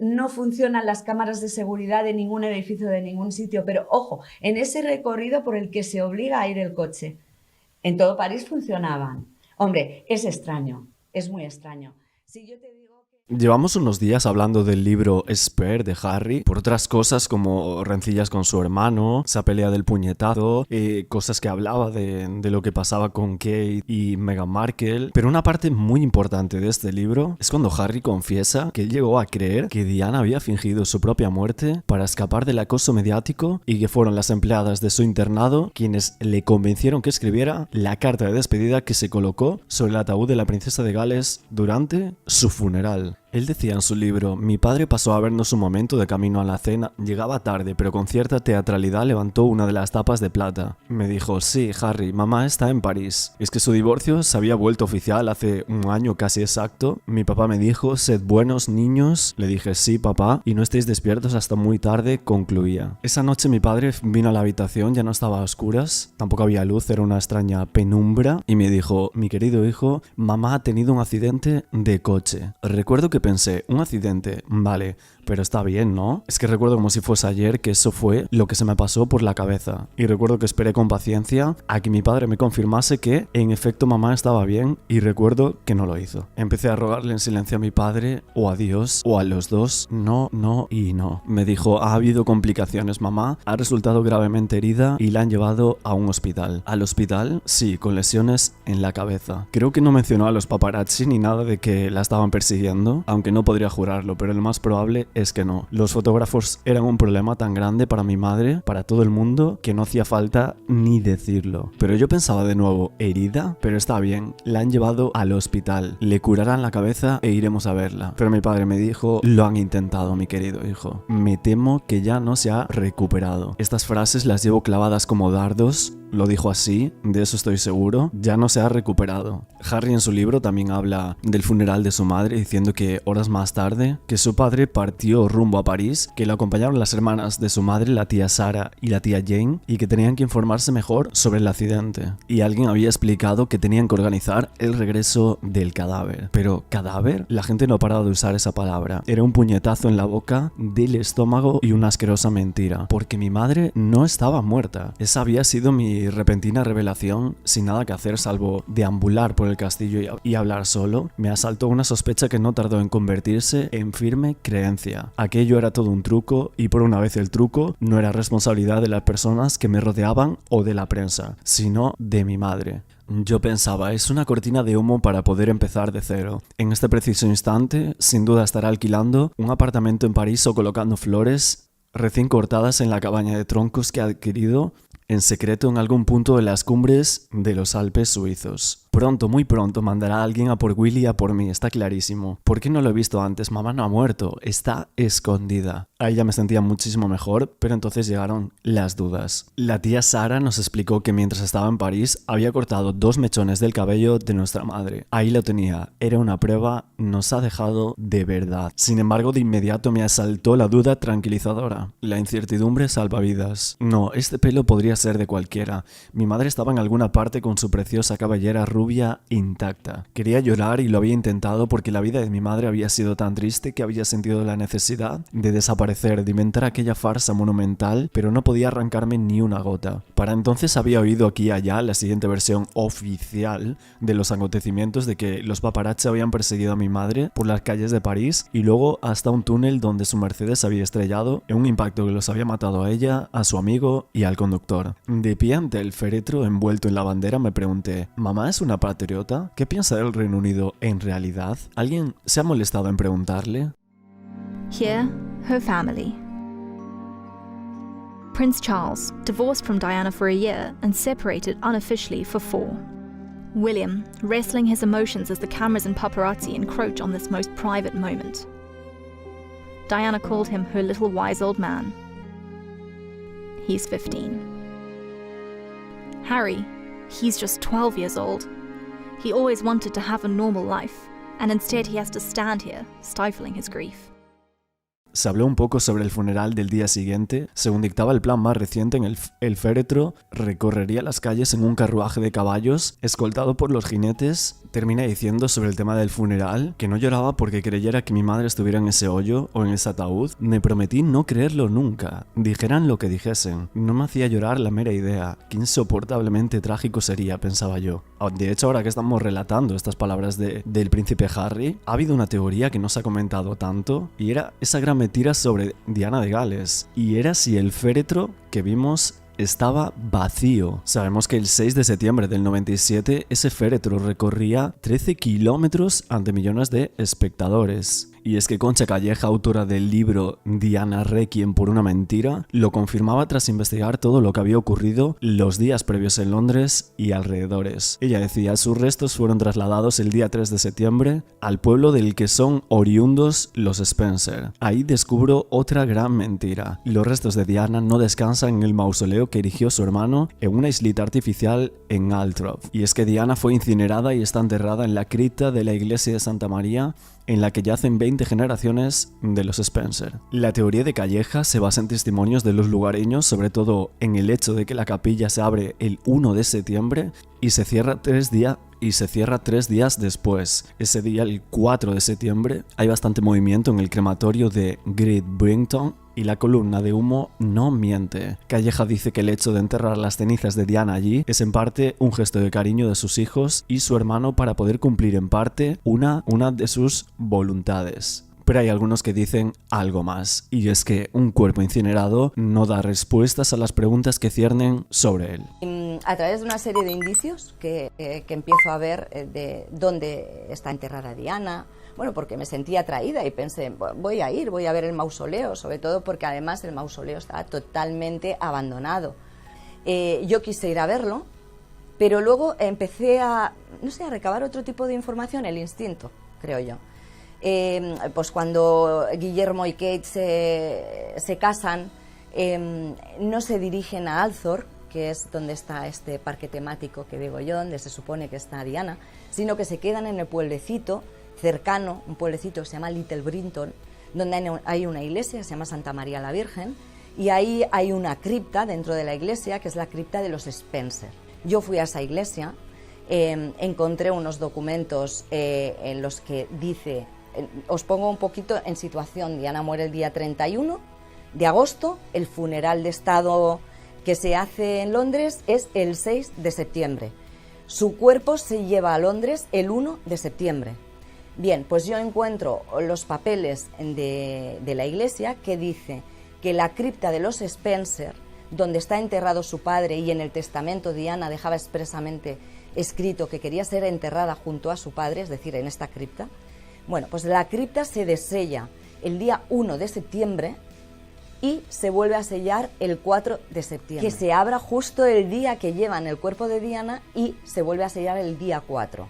no funcionan las cámaras de seguridad de ningún edificio, de ningún sitio, pero ojo, en ese recorrido por el que se obliga a ir el coche, en todo París funcionaban. Hombre, es extraño, es muy extraño. Si yo te digo... Llevamos unos días hablando del libro Spare de Harry, por otras cosas como rencillas con su hermano, esa pelea del puñetazo, cosas que hablaba de lo que pasaba con Kate y Meghan Markle. Pero una parte muy importante de este libro es cuando Harry confiesa que él llegó a creer que Diana había fingido su propia muerte para escapar del acoso mediático y que fueron las empleadas de su internado quienes le convencieron que escribiera la carta de despedida que se colocó sobre el ataúd de la princesa de Gales durante su funeral. Él decía en su libro: mi padre pasó a vernos un momento de camino a la cena, llegaba tarde, pero con cierta teatralidad levantó una de las tapas de plata. Me dijo: sí, Harry, mamá está en París. Es que su divorcio se había vuelto oficial hace un año casi exacto. Mi papá me dijo: sed buenos niños. Le dije: sí, papá, y no estéis despiertos hasta muy tarde, concluía. Esa noche mi padre vino a la habitación, ya no estaba a oscuras, tampoco había luz, era una extraña penumbra, y me dijo: mi querido hijo, mamá ha tenido un accidente de coche. Recuerdo que pensé: un accidente, vale, pero está bien, ¿no? Es que recuerdo como si fuese ayer que eso fue lo que se me pasó por la cabeza. Y recuerdo que esperé con paciencia a que mi padre me confirmase que, en efecto, mamá estaba bien, y recuerdo que no lo hizo. Empecé a rogarle en silencio a mi padre, o a Dios, o a los dos: no, no y no. Me dijo: ha habido complicaciones, mamá, ha resultado gravemente herida y la han llevado a un hospital. ¿Al hospital? Sí, con lesiones en la cabeza. Creo que no mencionó a los paparazzi ni nada de que la estaban persiguiendo, aunque no podría jurarlo, pero lo más probable es que no. Los fotógrafos eran un problema tan grande para mi madre, para todo el mundo, que no hacía falta ni decirlo. Pero yo pensaba de nuevo: ¿herida? Pero está bien, la han llevado al hospital, le curarán la cabeza e iremos a verla. Pero mi padre me dijo: lo han intentado, mi querido hijo. Me temo que ya no se ha recuperado. Estas frases las llevo clavadas como dardos. Lo dijo así, de eso estoy seguro. Ya no se ha recuperado. Harry en su libro también habla del funeral de su madre, diciendo que horas más tarde, que su padre partió rumbo a París, que lo acompañaron las hermanas de su madre, la tía Sarah y la tía Jane, y que tenían que informarse mejor sobre el accidente. Y alguien había explicado que tenían que organizar el regreso del cadáver. Pero, ¿cadáver? La gente no ha parado de usar esa palabra. Era un puñetazo en la boca, del estómago y una asquerosa mentira. Porque mi madre no estaba muerta. Esa había sido mi repentina revelación, sin nada que hacer salvo deambular por el castillo y hablar solo. Me asaltó una sospecha que no tardó en convertirse en firme creencia. Aquello era todo un truco, y por una vez el truco no era responsabilidad de las personas que me rodeaban o de la prensa, sino de mi madre. Yo pensaba: es una cortina de humo para poder empezar de cero. En este preciso instante, sin duda estará alquilando un apartamento en París o colocando flores recién cortadas en la cabaña de troncos que ha adquirido en secreto en algún punto de las cumbres de los Alpes suizos. Pronto, muy pronto, mandará a alguien a por Willy y a por mí, está clarísimo. ¿Por qué no lo he visto antes? Mamá no ha muerto, está escondida. Ahí ya me sentía muchísimo mejor, pero entonces llegaron las dudas. La tía Sarah nos explicó que mientras estaba en París había cortado 2 mechones del cabello de nuestra madre. Ahí lo tenía, era una prueba, nos ha dejado de verdad. Sin embargo, de inmediato me asaltó la duda tranquilizadora. La incertidumbre salva vidas. No, este pelo podría ser de cualquiera. Mi madre estaba en alguna parte con su preciosa cabellera rubia intacta. Quería llorar y lo había intentado porque la vida de mi madre había sido tan triste que había sentido la necesidad de desaparecer, de inventar aquella farsa monumental, pero no podía arrancarme ni una gota. Para entonces había oído aquí y allá la siguiente versión oficial de los acontecimientos, de que los paparazzi habían perseguido a mi madre por las calles de París y luego hasta un túnel donde su Mercedes había estrellado en un impacto que los había matado a ella, a su amigo y al conductor. De pie ante el féretro envuelto en la bandera me pregunté: ¿mamá es una patriota? ¿Qué piensa del Reino Unido en realidad? ¿Alguien se ha molestado en preguntarle? Here, her family. Prince Charles, divorced from Diana for a year and separated unofficially for 4. William, wrestling his emotions as the cameras and paparazzi encroach on this most private moment. Diana called him her little wise old man. He's 15. Harry, he's just 12 years old. He always wanted to have a normal life, and instead he has to stand here, stifling his grief. Se habló un poco sobre el funeral del día siguiente. Según dictaba el plan más reciente, el féretro recorrería las calles en un carruaje de caballos, escoltado por los jinetes. Termina diciendo sobre el tema del funeral que no lloraba porque creyera que mi madre estuviera en ese hoyo o en ese ataúd. Me prometí no creerlo nunca, dijeran lo que dijesen. No me hacía llorar la mera idea. Qué insoportablemente trágico sería, pensaba yo. De hecho, ahora que estamos relatando estas palabras del príncipe Harry, ha habido una teoría que no se ha comentado tanto, y era esa gran mentira sobre Diana de Gales, y era si el féretro que vimos estaba vacío. Sabemos que el 6 de septiembre del 97 ese féretro recorría 13 kilómetros ante millones de espectadores. Y es que Concha Calleja, autora del libro Diana Requiem por una mentira, lo confirmaba tras investigar todo lo que había ocurrido los días previos en Londres y alrededores. Ella decía, sus restos fueron trasladados el día 3 de septiembre al pueblo del que son oriundos los Spencer. Ahí descubro otra gran mentira. Los restos de Diana no descansan en el mausoleo que erigió su hermano en una islita artificial en Althorp. Y es que Diana fue incinerada y está enterrada en la cripta de la iglesia de Santa María, en la que yacen 20 generaciones de los Spencer. La teoría de Calleja se basa en testimonios de los lugareños, sobre todo en el hecho de que la capilla se abre el 1 de septiembre y se cierra 3 días después. Ese día, el 4 de septiembre, hay bastante movimiento en el crematorio de Great Brington y la columna de humo no miente. Calleja dice que el hecho de enterrar las cenizas de Diana allí es en parte un gesto de cariño de sus hijos y su hermano para poder cumplir en parte una de sus voluntades. Pero hay algunos que dicen algo más, y es que un cuerpo incinerado no da respuestas a las preguntas que ciernen sobre él. A través de una serie de indicios que empiezo a ver de dónde está enterrada Diana, bueno, porque me sentía atraída y pensé, voy a ver el mausoleo, sobre todo porque además el mausoleo estaba totalmente abandonado. Yo quise ir a verlo, pero luego empecé a recabar otro tipo de información, el instinto, creo yo. Pues cuando Guillermo y Kate se casan, no se dirigen a Althorp, que es donde está este parque temático que digo yo, donde se supone que está Diana, sino que se quedan en el pueblecito cercano, un pueblecito que se llama Little Brington, donde hay una iglesia que se llama Santa María la Virgen, y ahí hay una cripta dentro de la iglesia, que es la cripta de los Spencer. Yo fui a esa iglesia, encontré unos documentos en los que dice, os pongo un poquito en situación, Diana muere el día 31 de agosto, el funeral de Estado que se hace en Londres es el 6 de septiembre. Su cuerpo se lleva a Londres el 1 de septiembre. Bien, pues yo encuentro los papeles de la iglesia que dice que la cripta de los Spencer, donde está enterrado su padre, y en el testamento Diana dejaba expresamente escrito que quería ser enterrada junto a su padre, es decir, en esta cripta. Bueno, pues la cripta se desella el día 1 de septiembre y se vuelve a sellar el 4 de septiembre. Que se abra justo el día que llevan el cuerpo de Diana y se vuelve a sellar el día 4.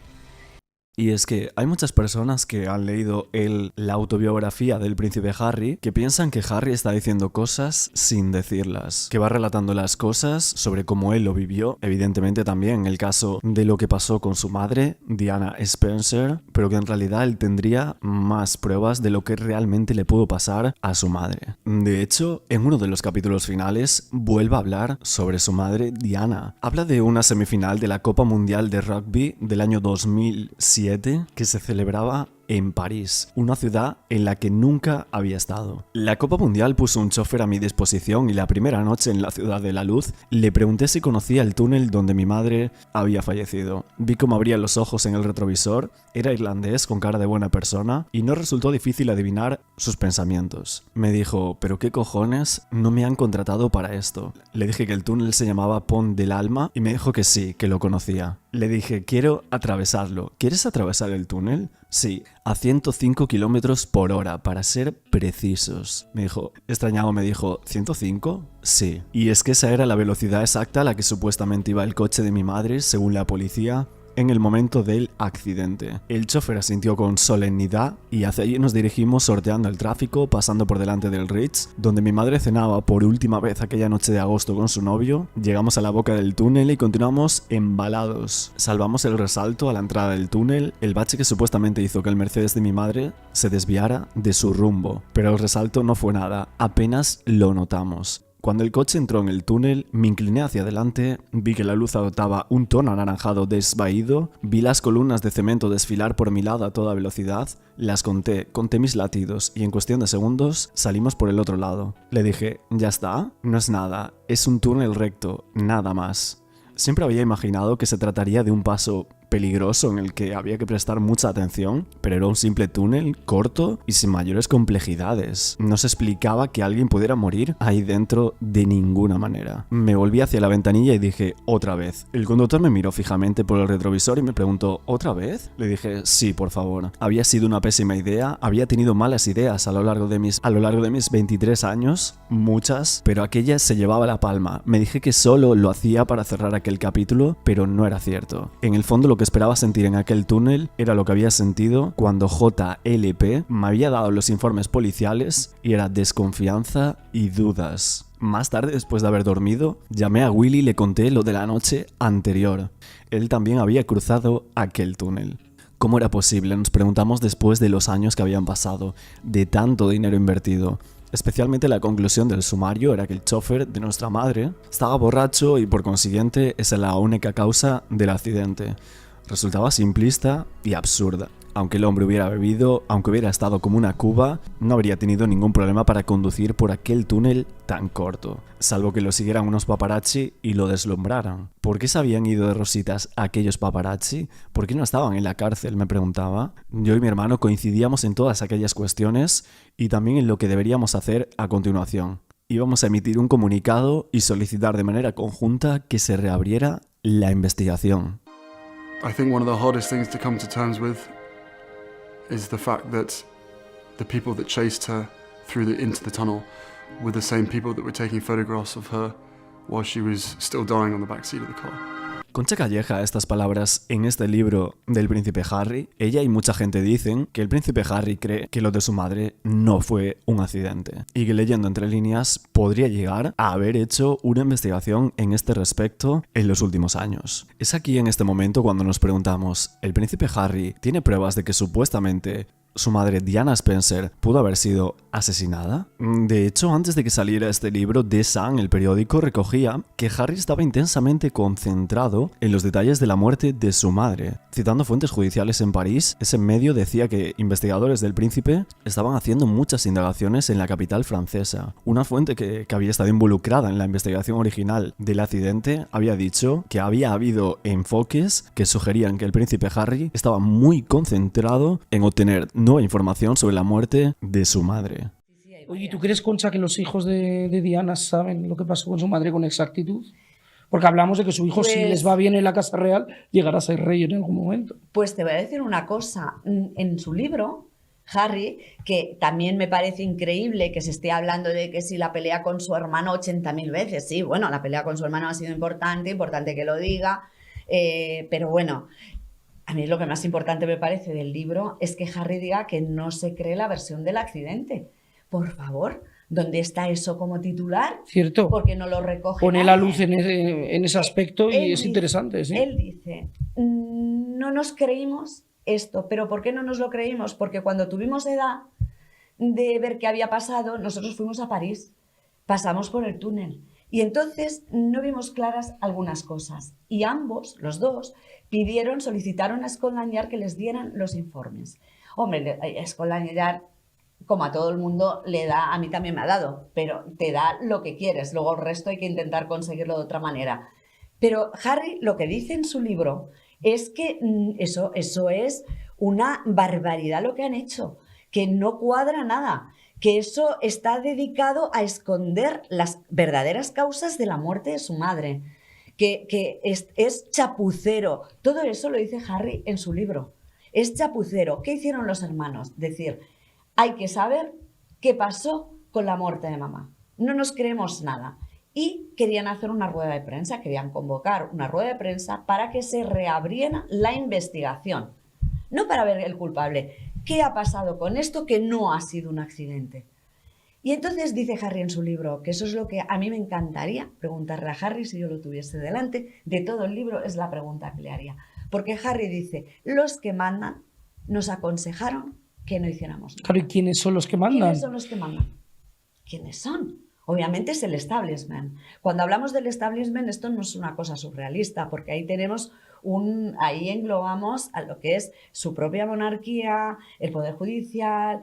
Y es que hay muchas personas que han leído la autobiografía del príncipe Harry que piensan que Harry está diciendo cosas sin decirlas, que va relatando las cosas sobre cómo él lo vivió, evidentemente también en el caso de lo que pasó con su madre, Diana Spencer, pero que en realidad él tendría más pruebas de lo que realmente le pudo pasar a su madre. De hecho, en uno de los capítulos finales vuelve a hablar sobre su madre Diana. Habla de una semifinal de la Copa Mundial de Rugby del año 2007 que se celebraba en París, una ciudad en la que nunca había estado. La Copa Mundial puso un chofer a mi disposición y la primera noche en la Ciudad de la Luz le pregunté si conocía el túnel donde mi madre había fallecido. Vi cómo abría los ojos en el retrovisor, era irlandés con cara de buena persona y no resultó difícil adivinar sus pensamientos. Me dijo, ¿pero qué cojones? No me han contratado para esto. Le dije que el túnel se llamaba Pont del Alma y me dijo que sí, que lo conocía. Le dije, quiero atravesarlo. ¿Quieres atravesar el túnel? Sí, a 105 kilómetros por hora, para ser precisos. Me dijo, extrañado, me dijo, ¿105? Sí. Y es que esa era la velocidad exacta a la que supuestamente iba el coche de mi madre, según la policía, en el momento del accidente. El chofer asintió con solemnidad y hacia allí nos dirigimos sorteando el tráfico, pasando por delante del Ritz, donde mi madre cenaba por última vez aquella noche de agosto con su novio. Llegamos a la boca del túnel y continuamos embalados. Salvamos el resalto a la entrada del túnel, el bache que supuestamente hizo que el Mercedes de mi madre se desviara de su rumbo. Pero el resalto no fue nada, apenas lo notamos. Cuando el coche entró en el túnel, me incliné hacia adelante, vi que la luz adoptaba un tono anaranjado desvaído, vi las columnas de cemento desfilar por mi lado a toda velocidad, las conté mis latidos y en cuestión de segundos salimos por el otro lado. Le dije, ¿ya está? No es nada, es un túnel recto, nada más. Siempre había imaginado que se trataría de un paso peligroso en el que había que prestar mucha atención, pero era un simple túnel corto y sin mayores complejidades. No se explicaba que alguien pudiera morir ahí dentro de ninguna manera. Me volví hacia la ventanilla y dije, otra vez. El conductor me miró fijamente por el retrovisor y me preguntó, ¿otra vez? Le dije, sí, por favor. Había sido una pésima idea, había tenido malas ideas a lo largo de mis 23 años, muchas, pero aquella se llevaba la palma. Me dije que solo lo hacía para cerrar aquel capítulo, pero no era cierto. En el fondo lo que esperaba sentir en aquel túnel era lo que había sentido cuando JLP me había dado los informes policiales y era desconfianza y dudas. Más tarde, después de haber dormido, llamé a Willy y le conté lo de la noche anterior. Él también había cruzado aquel túnel. ¿Cómo era posible? Nos preguntamos después de los años que habían pasado, de tanto dinero invertido. Especialmente la conclusión del sumario era que el chofer de nuestra madre estaba borracho y por consiguiente esa es la única causa del accidente. Resultaba simplista y absurda. Aunque el hombre hubiera bebido, aunque hubiera estado como una cuba, no habría tenido ningún problema para conducir por aquel túnel tan corto, salvo que lo siguieran unos paparazzi y lo deslumbraran. ¿Por qué se habían ido de rositas aquellos paparazzi? ¿Por qué no estaban en la cárcel?, me preguntaba. Yo y mi hermano coincidíamos en todas aquellas cuestiones y también en lo que deberíamos hacer a continuación. Íbamos a emitir un comunicado y solicitar de manera conjunta que se reabriera la investigación. I think one of the hardest things to come to terms with is the fact that the people that chased her into the tunnel were the same people that were taking photographs of her while she was still dying on the back seat of the car. Concha Calleja estas palabras en este libro del príncipe Harry. Ella y mucha gente dicen que el príncipe Harry cree que lo de su madre no fue un accidente y que leyendo entre líneas podría llegar a haber hecho una investigación en este respecto en los últimos años. Es aquí en este momento cuando nos preguntamos, ¿el príncipe Harry tiene pruebas de que supuestamente su madre Diana Spencer pudo haber sido asesinada? De hecho, antes de que saliera este libro, The Sun, el periódico, recogía que Harry estaba intensamente concentrado en los detalles de la muerte de su madre. Citando fuentes judiciales en París, ese medio decía que investigadores del príncipe estaban haciendo muchas indagaciones en la capital francesa. Una fuente que había estado involucrada en la investigación original del accidente había dicho que había habido enfoques que sugerían que el príncipe Harry estaba muy concentrado en obtener nueva información sobre la muerte de su madre. Oye, ¿tú crees, Concha, que los hijos de Diana saben lo que pasó con su madre con exactitud? Porque hablamos de que su hijo, si les va bien en la Casa Real, llegará a ser rey en algún momento. Pues te voy a decir una cosa. En su libro, Harry, que también me parece increíble que se esté hablando de que si la pelea con su hermano 80.000 veces. Sí, bueno, la pelea con su hermano ha sido importante que lo diga, pero bueno... A mí lo que más importante me parece del libro es que Harry diga que no se cree la versión del accidente. Por favor, ¿dónde está eso como titular? Cierto. Porque no lo recoge. Pone la luz en ese aspecto y es interesante. Sí. Él dice, no nos creímos esto, pero ¿por qué no nos lo creímos? Porque cuando tuvimos edad de ver qué había pasado, nosotros fuimos a París, pasamos por el túnel. Y entonces no vimos claras algunas cosas. Y ambos, los dos, solicitaron a Scotland Yard que les dieran los informes. Hombre, Scotland Yard, como a todo el mundo, le da, a mí también me ha dado, pero te da lo que quieres. Luego el resto hay que intentar conseguirlo de otra manera. Pero Harry lo que dice en su libro es que eso es una barbaridad lo que han hecho, que no cuadra nada. Que eso está dedicado a esconder las verdaderas causas de la muerte de su madre, que es chapucero. Todo eso lo dice Harry en su libro. Es chapucero. ¿Qué hicieron los hermanos? Decir, hay que saber qué pasó con la muerte de mamá. No nos creemos nada. Y querían hacer una rueda de prensa, querían convocar una rueda de prensa para que se reabriera la investigación. No para ver el culpable. ¿Qué ha pasado con esto que no ha sido un accidente? Y entonces dice Harry en su libro, que eso es lo que a mí me encantaría preguntarle a Harry si yo lo tuviese delante, de todo el libro es la pregunta que le haría. Porque Harry dice, los que mandan nos aconsejaron que no hiciéramos nada. Claro, ¿y quiénes son los que mandan? ¿Quiénes son los que mandan? ¿Quiénes son? Obviamente es el establishment. Cuando hablamos del establishment, esto no es una cosa surrealista, porque ahí tenemos ahí englobamos a lo que es su propia monarquía, el poder judicial,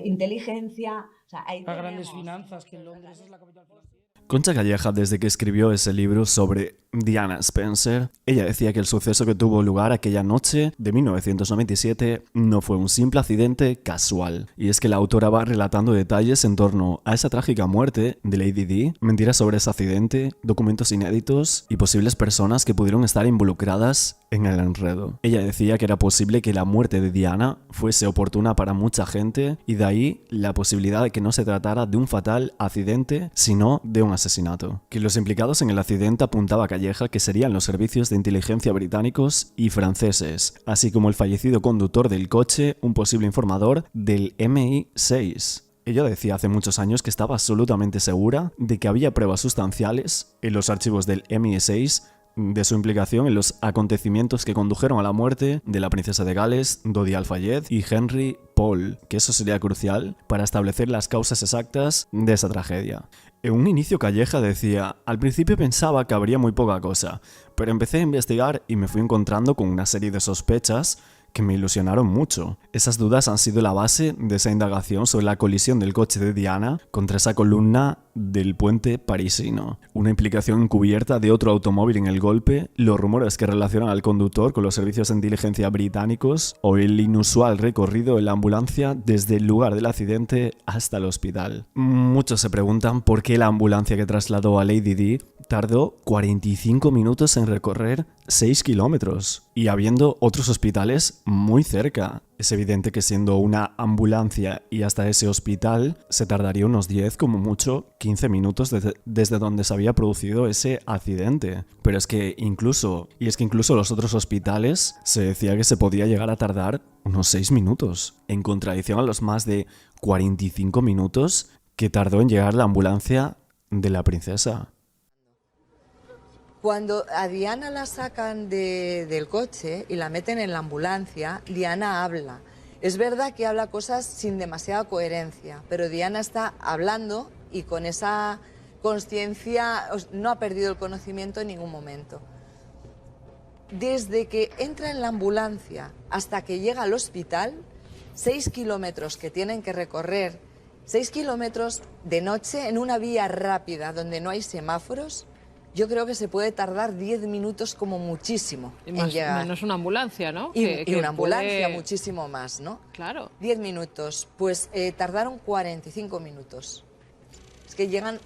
inteligencia. O sea, ahí las grandes finanzas, que en Londres es la capital financiera. Concha Calleja, desde que escribió ese libro sobre Diana Spencer, ella decía que el suceso que tuvo lugar aquella noche de 1997 no fue un simple accidente casual. Y es que la autora va relatando detalles en torno a esa trágica muerte de Lady Di, mentiras sobre ese accidente, documentos inéditos y posibles personas que pudieron estar involucradas en el enredo. Ella decía que era posible que la muerte de Diana fuese oportuna para mucha gente y de ahí la posibilidad de que no se tratara de un fatal accidente, sino de un asesinato. Que los implicados en el accidente apuntaba Calleja que serían los servicios de inteligencia británicos y franceses, así como el fallecido conductor del coche, un posible informador del MI6. Ella decía hace muchos años que estaba absolutamente segura de que había pruebas sustanciales en los archivos del MI6 de su implicación en los acontecimientos que condujeron a la muerte de la princesa de Gales, Dodi Al-Fayed y Henry Paul, que eso sería crucial para establecer las causas exactas de esa tragedia. En un inicio Calleja decía, al principio pensaba que habría muy poca cosa, pero empecé a investigar y me fui encontrando con una serie de sospechas que me ilusionaron mucho. Esas dudas han sido la base de esa indagación sobre la colisión del coche de Diana contra esa columna del puente parisino. Una implicación encubierta de otro automóvil en el golpe, los rumores que relacionan al conductor con los servicios de inteligencia británicos o el inusual recorrido en la ambulancia desde el lugar del accidente hasta el hospital. Muchos se preguntan por qué la ambulancia que trasladó a Lady Di tardó 45 minutos en recorrer 6 kilómetros y habiendo otros hospitales muy cerca. Es evidente que siendo una ambulancia y hasta ese hospital se tardaría unos 10, como mucho 15 minutos desde donde se había producido ese accidente. Pero es que incluso los otros hospitales se decía que se podía llegar a tardar unos 6 minutos, en contradicción a los más de 45 minutos que tardó en llegar la ambulancia de la princesa. Cuando a Diana la sacan del coche y la meten en la ambulancia, Diana habla. Es verdad que habla cosas sin demasiada coherencia, pero Diana está hablando y con esa consciencia no ha perdido el conocimiento en ningún momento. Desde que entra en la ambulancia hasta que llega al hospital, 6 kilómetros que tienen que recorrer, 6 kilómetros de noche en una vía rápida donde no hay semáforos. Yo creo que se puede tardar 10 minutos como muchísimo en llegar. Menos una ambulancia, ¿no? Y una ambulancia muchísimo más, ¿no? Claro. 10 minutos. Pues tardaron 45 minutos. Es que llegan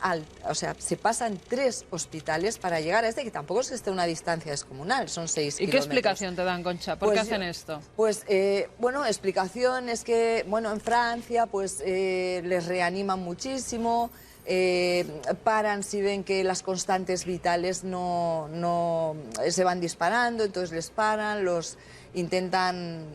se pasan 3 hospitales para llegar a este, que tampoco es que esté una distancia descomunal, son 6 kilómetros. ¿Y qué explicación te dan, Concha? ¿Por qué hacen esto? Pues, explicación es que, en Francia, les reaniman muchísimo. Paran si ven que las constantes vitales no se van disparando, entonces les paran, los intentan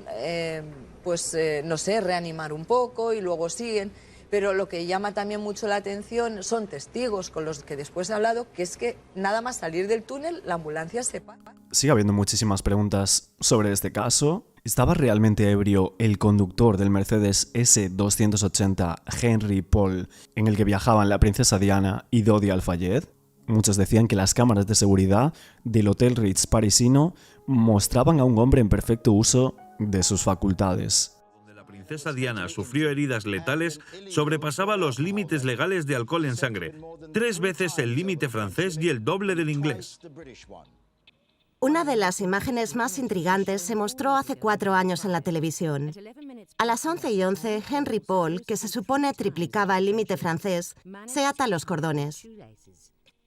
reanimar un poco y luego siguen. Pero lo que llama también mucho la atención son testigos con los que después he hablado, que es que nada más salir del túnel la ambulancia se para. Sigue habiendo muchísimas preguntas sobre este caso. ¿Estaba realmente ebrio el conductor del Mercedes S280 Henry Paul en el que viajaban la princesa Diana y Dodi Al-Fayed? Muchos decían que las cámaras de seguridad del Hotel Ritz parisino mostraban a un hombre en perfecto uso de sus facultades. La princesa Diana sufrió heridas letales, sobrepasaba los límites legales de alcohol en sangre, 3 veces el límite francés y el doble del inglés. Una de las imágenes más intrigantes se mostró hace 4 años en la televisión. A las 11:11, Henry Paul, que se supone triplicaba el límite francés, se ata los cordones.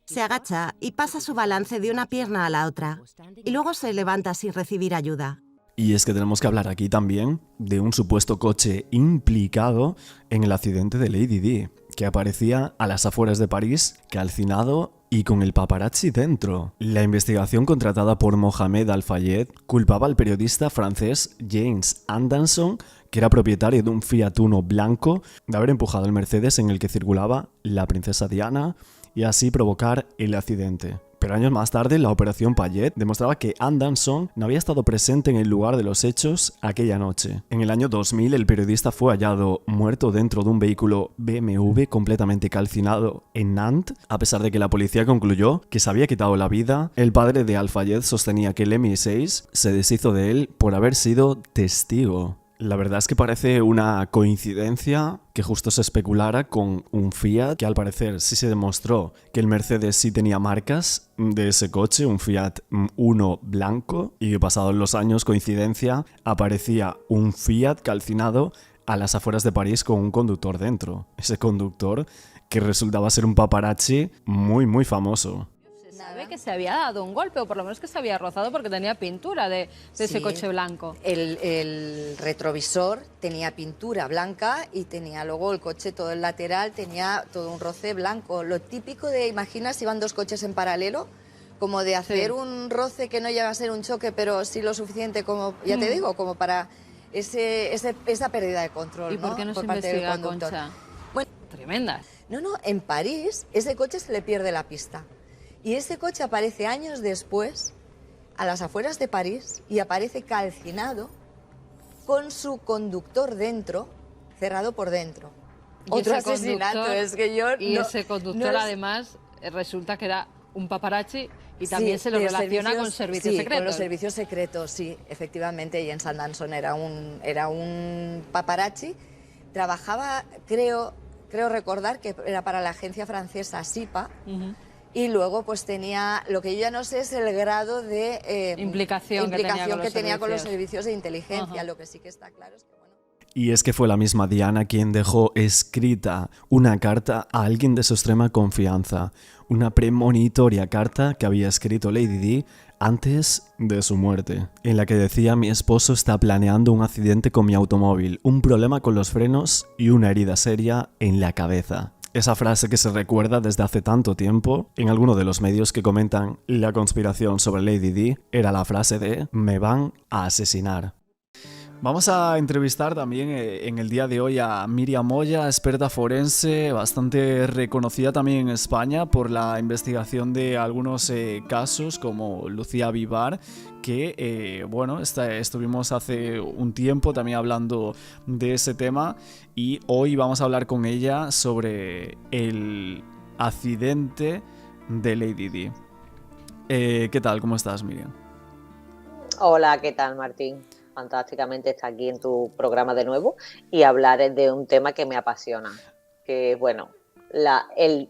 Se agacha y pasa su balance de una pierna a la otra, y luego se levanta sin recibir ayuda. Y es que tenemos que hablar aquí también de un supuesto coche implicado en el accidente de Lady Di, que aparecía a las afueras de París, calcinado y con el paparazzi dentro. La investigación contratada por Mohamed Al-Fayed culpaba al periodista francés James Anderson, que era propietario de un Fiat Uno blanco, de haber empujado el Mercedes en el que circulaba la princesa Diana y así provocar el accidente. Pero años más tarde, la operación Payet demostraba que Anderson no había estado presente en el lugar de los hechos aquella noche. En el año 2000, el periodista fue hallado muerto dentro de un vehículo BMW completamente calcinado en Nantes. A pesar de que la policía concluyó que se había quitado la vida, el padre de Al-Fayed sostenía que el MI6 se deshizo de él por haber sido testigo. La verdad es que parece una coincidencia que justo se especulara con un Fiat, que al parecer sí se demostró que el Mercedes sí tenía marcas de ese coche, un Fiat Uno blanco, y que pasados los años, coincidencia, aparecía un Fiat calcinado a las afueras de París con un conductor dentro. Ese conductor que resultaba ser un paparazzi muy, muy famoso. Sabe que se había dado un golpe, o por lo menos que se había rozado, porque tenía pintura de ese coche blanco. El retrovisor tenía pintura blanca y tenía luego el coche, todo el lateral, tenía todo un roce blanco. Lo típico de, imaginas, si van dos coches en paralelo, como de hacer un roce que no llega a ser un choque, pero sí lo suficiente como, ya te digo, como para esa pérdida de control. ¿Y por qué no se investiga, Concha? Bueno, tremendas. No, en París ese coche se le pierde la pista. Y ese coche aparece años después, a las afueras de París, y aparece calcinado con su conductor dentro, cerrado por dentro. Otro asesinato, es que yo... Y ese conductor, además, resulta que era un paparazzi y también se lo relaciona con servicios secretos. Con los servicios secretos, sí, efectivamente. Jens Anderson era un paparazzi. Trabajaba, creo recordar que era para la agencia francesa SIPA. Y luego pues tenía, lo que yo ya no sé es el grado de implicación que tenía con los servicios de inteligencia. Lo que sí que está claro es que, bueno... Y es que fue la misma Diana quien dejó escrita una carta a alguien de su extrema confianza, una premonitoria carta que había escrito Lady Di antes de su muerte, en la que decía: mi esposo está planeando un accidente con mi automóvil, un problema con los frenos y una herida seria en la cabeza. Esa frase que se recuerda desde hace tanto tiempo en alguno de los medios que comentan la conspiración sobre Lady Di era la frase de "me van a asesinar". Vamos a entrevistar también en el día de hoy a Miriam Moya, experta forense, bastante reconocida también en España por la investigación de algunos casos como Lucía Vivar, que estuvimos hace un tiempo también hablando de ese tema, y hoy vamos a hablar con ella sobre el accidente de Lady Di. ¿Qué tal? ¿Cómo estás, Miriam? Hola, ¿qué tal, Martín? Fantásticamente estar aquí en tu programa de nuevo y hablar de un tema que me apasiona, que bueno, el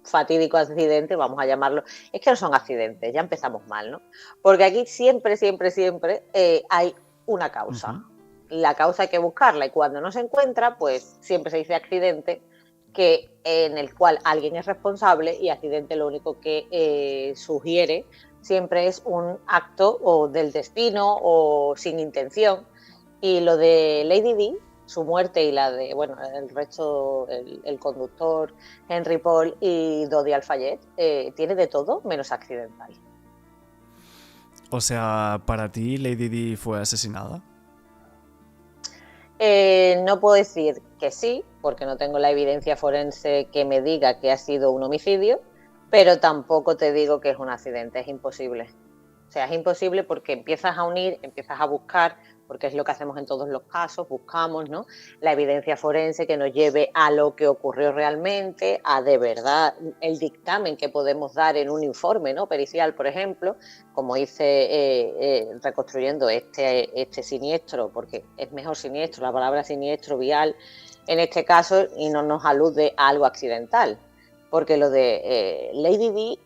fatídico accidente, vamos a llamarlo, es que no son accidentes, ya empezamos mal, ¿no? Porque aquí siempre hay una causa. La causa hay que buscarla y cuando no se encuentra, pues siempre se dice accidente, en el cual alguien es responsable, y accidente lo único que sugiere siempre es un acto o del destino o sin intención. Y lo de Lady Di, su muerte, y la de, bueno, el resto, el conductor Henry Paul y Dodi Al-Fayed, tiene de todo menos accidental. O sea, ¿para ti Lady Di fue asesinada? No puedo decir que sí, porque no tengo la evidencia forense que me diga que ha sido un homicidio, pero tampoco te digo que es un accidente, es imposible. O sea, es imposible porque empiezas a unir, empiezas a buscar, porque es lo que hacemos en todos los casos, buscamos, ¿no?, la evidencia forense que nos lleve a lo que ocurrió realmente, a de verdad el dictamen que podemos dar en un informe, ¿no?, pericial, por ejemplo, como hice reconstruyendo este siniestro, porque es mejor siniestro, la palabra siniestro vial en este caso, y no nos alude a algo accidental. Porque lo de Lady Di,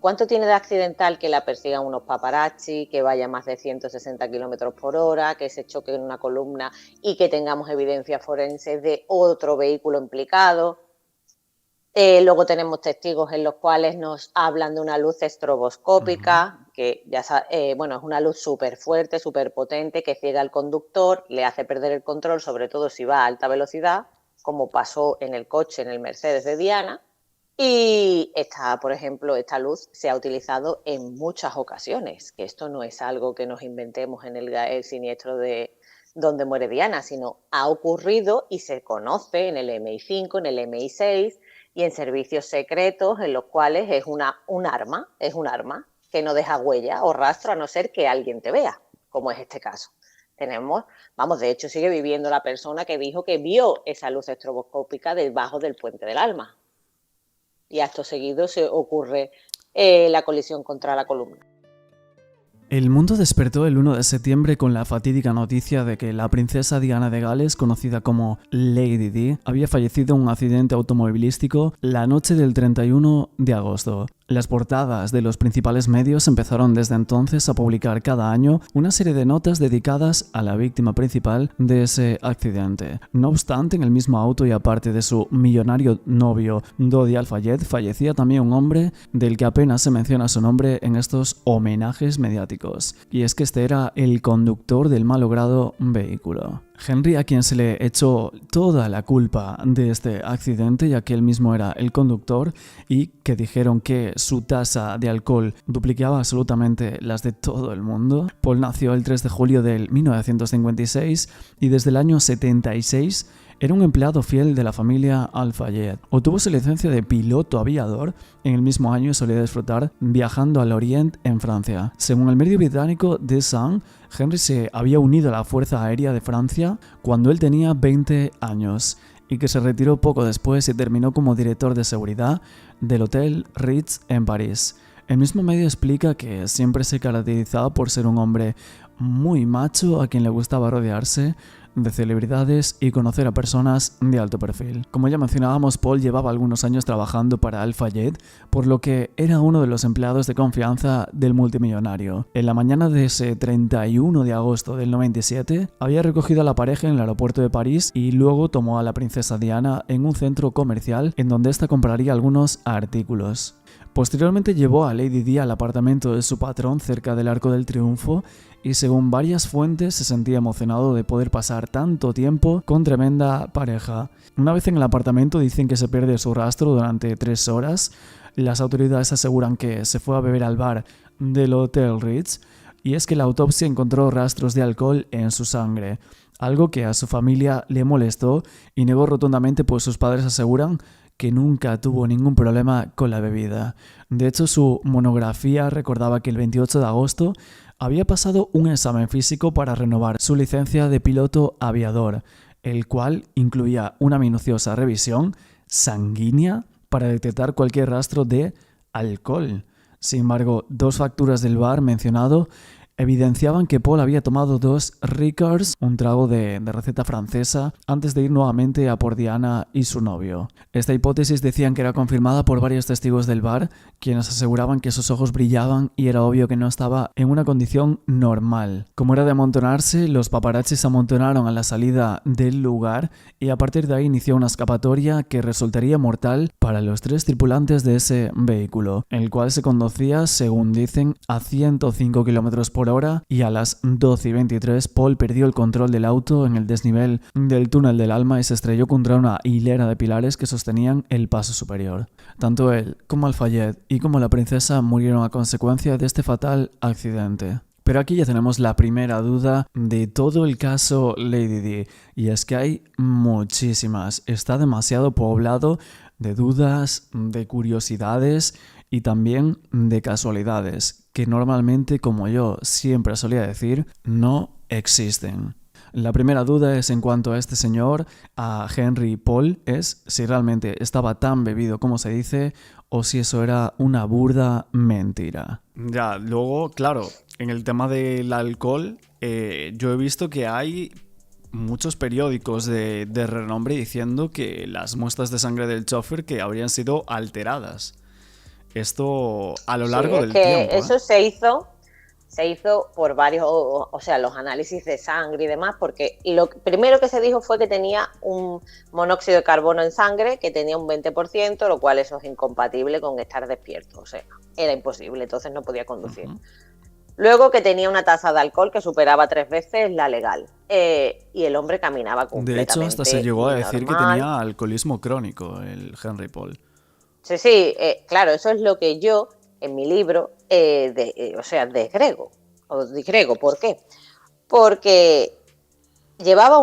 ¿cuánto tiene de accidental que la persigan unos paparazzi, que vaya a más de 160 kilómetros por hora, que se choque en una columna y que tengamos evidencia forense de otro vehículo implicado? Luego tenemos testigos en los cuales nos hablan de una luz estroboscópica, que ya es una luz súper fuerte, súper potente, que ciega al conductor, le hace perder el control, sobre todo si va a alta velocidad, como pasó en el coche, en el Mercedes de Diana. Y por ejemplo, esta luz se ha utilizado en muchas ocasiones, que esto no es algo que nos inventemos en el siniestro de donde muere Diana, sino ha ocurrido y se conoce en el MI5, en el MI6 y en servicios secretos, en los cuales es un arma que no deja huella o rastro a no ser que alguien te vea, como es este caso. De hecho sigue viviendo la persona que dijo que vio esa luz estroboscópica debajo del Puente del Alma. Y acto seguido se ocurre la colisión contra la columna. El mundo despertó el 1 de septiembre con la fatídica noticia de que la princesa Diana de Gales, conocida como Lady Di, había fallecido en un accidente automovilístico la noche del 31 de agosto. Las portadas de los principales medios empezaron desde entonces a publicar cada año una serie de notas dedicadas a la víctima principal de ese accidente. No obstante, en el mismo auto y aparte de su millonario novio Dodi Al-Fayed, fallecía también un hombre del que apenas se menciona su nombre en estos homenajes mediáticos. Y es que este era el conductor del malogrado vehículo. Henry, a quien se le echó toda la culpa de este accidente, ya que él mismo era el conductor y que dijeron que su tasa de alcohol duplicaba absolutamente las de todo el mundo. Paul nació el 3 de julio del 1956 y desde el año 76 era un empleado fiel de la familia Al-Fayed. Obtuvo su licencia de piloto aviador en el mismo año y solía disfrutar viajando al Oriente en Francia. Según el medio británico The Sun, Henry se había unido a la Fuerza Aérea de Francia cuando él tenía 20 años y que se retiró poco después y terminó como director de seguridad del Hotel Ritz en París. El mismo medio explica que siempre se caracterizaba por ser un hombre muy macho a quien le gustaba rodearse de celebridades y conocer a personas de alto perfil. Como ya mencionábamos, Paul llevaba algunos años trabajando para Al-Fayed, por lo que era uno de los empleados de confianza del multimillonario. En la mañana de ese 31 de agosto del 97, había recogido a la pareja en el aeropuerto de París y luego tomó a la princesa Diana en un centro comercial en donde ésta compraría algunos artículos. Posteriormente llevó a Lady Di al apartamento de su patrón cerca del Arco del Triunfo y según varias fuentes se sentía emocionado de poder pasar tanto tiempo con tremenda pareja. Una vez en el apartamento dicen que se pierde su rastro durante 3 horas. Las autoridades aseguran que se fue a beber al bar del Hotel Ritz y es que la autopsia encontró rastros de alcohol en su sangre, algo que a su familia le molestó y negó rotundamente, pues sus padres aseguran que nunca tuvo ningún problema con la bebida. De hecho, su monografía recordaba que el 28 de agosto había pasado un examen físico para renovar su licencia de piloto aviador, el cual incluía una minuciosa revisión sanguínea para detectar cualquier rastro de alcohol. Sin embargo, 2 facturas del bar mencionado evidenciaban que Paul había tomado 2 Ricards, un trago de receta francesa, antes de ir nuevamente a por Diana y su novio. Esta hipótesis decían que era confirmada por varios testigos del bar, quienes aseguraban que sus ojos brillaban y era obvio que no estaba en una condición normal. Como era de amontonarse, los paparazzis se amontonaron a la salida del lugar y a partir de ahí inició una escapatoria que resultaría mortal para los 3 tripulantes de ese vehículo, el cual se conducía, según dicen, a 105 km por hora y a las 12:23 Paul perdió el control del auto en el desnivel del túnel del Alma y se estrelló contra una hilera de pilares que sostenían el paso superior. Tanto él como Al-Fayed y como la princesa murieron a consecuencia de este fatal accidente. Pero aquí ya tenemos la primera duda de todo el caso Lady Di, y es que hay muchísimas. Está demasiado poblado de dudas, de curiosidades y también de casualidades, que normalmente, como yo siempre solía decir, no existen. La primera duda es en cuanto a este señor, a Henry Paul, es si realmente estaba tan bebido como se dice o si eso era una burda mentira. Ya, luego, claro, en el tema del alcohol, yo he visto que hay muchos periódicos de renombre diciendo que las muestras de sangre del chofer que habrían sido alteradas. Esto a lo largo del tiempo. Eso se hizo por varios, o sea, los análisis de sangre y demás, porque lo primero que se dijo fue que tenía un monóxido de carbono en sangre que tenía un 20%, lo cual eso es incompatible con estar despierto, o sea, era imposible, entonces no podía conducir. Luego que tenía una tasa de alcohol que superaba 3 veces la legal, y el hombre caminaba completamente. De hecho, hasta se llegó a decir que tenía alcoholismo crónico el Henry Paul. Sí, claro, eso es lo que yo en mi libro desgrego. ¿Por qué? Porque llevaba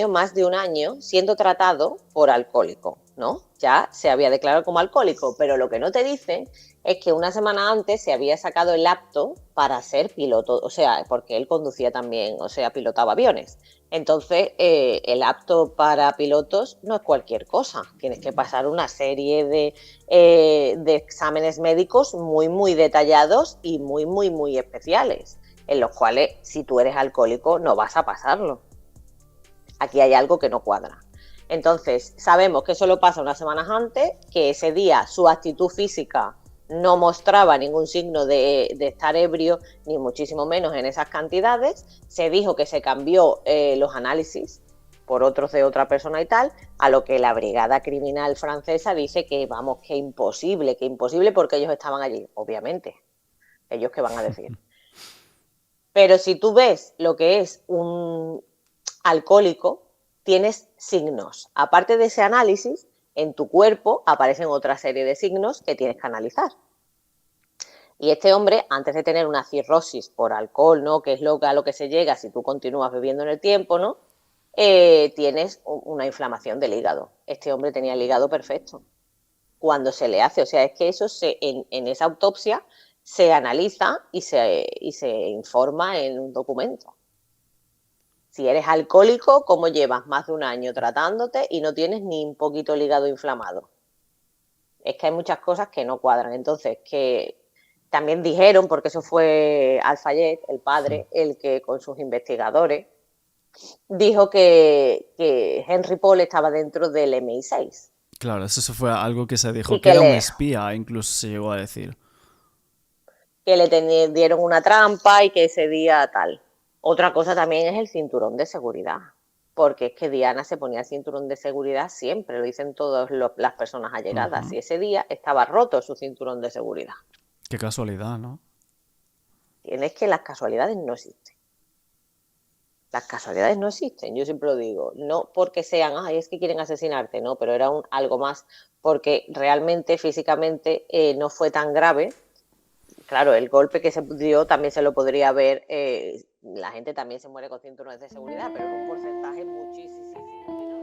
más de un año siendo tratado por alcohólico, ¿no? Ya se había declarado como alcohólico, pero lo que no te dicen es que una semana antes se había sacado el apto para ser piloto, o sea, porque él conducía también, o sea, pilotaba aviones. Entonces, el apto para pilotos no es cualquier cosa. Tienes que pasar una serie de exámenes médicos muy, muy detallados y muy, muy, muy especiales. en los cuales si tú eres alcohólico no vas a pasarlo. Aquí hay algo que no cuadra. Entonces, sabemos que eso lo pasa unas semanas antes, que ese día su actitud física no mostraba ningún signo de estar ebrio, ni muchísimo menos en esas cantidades. Se dijo que se cambió los análisis por otros de otra persona y tal, a lo que la brigada criminal francesa dice que, vamos, que imposible porque ellos estaban allí, obviamente. Ellos qué van a decir. Pero si tú ves lo que es un alcohólico, tienes signos. Aparte de ese análisis, en tu cuerpo aparecen otra serie de signos que tienes que analizar. Y este hombre, antes de tener una cirrosis por alcohol, ¿no?, que es a lo que se llega si tú continúas bebiendo en el tiempo, ¿no?, tienes una inflamación del hígado. Este hombre tenía el hígado perfecto cuando se le hace. O sea, es que eso en esa autopsia se analiza y se informa en un documento. Si eres alcohólico, ¿cómo llevas más de un año tratándote y no tienes ni un poquito el hígado inflamado? Es que hay muchas cosas que no cuadran. Entonces, que también dijeron, porque eso fue Al-Fayed, el padre, el que con sus investigadores dijo que Henry Paul estaba dentro del MI6. Claro, eso fue algo que se dijo, que era un espía, incluso se llegó a decir. Que le dieron una trampa y que ese día tal. Otra cosa también es el cinturón de seguridad, porque es que Diana se ponía el cinturón de seguridad siempre, lo dicen todas las personas allegadas, y ese día estaba roto su cinturón de seguridad. Qué casualidad, ¿no? Es que las casualidades no existen. Las casualidades no existen, yo siempre lo digo, no porque sean, ay, es que quieren asesinarte, no, pero era algo más, porque realmente, físicamente, no fue tan grave. Claro, el golpe que se dio también se lo podría ver, la gente también se muere con cinturones de seguridad, pero es un porcentaje muchísimo menor.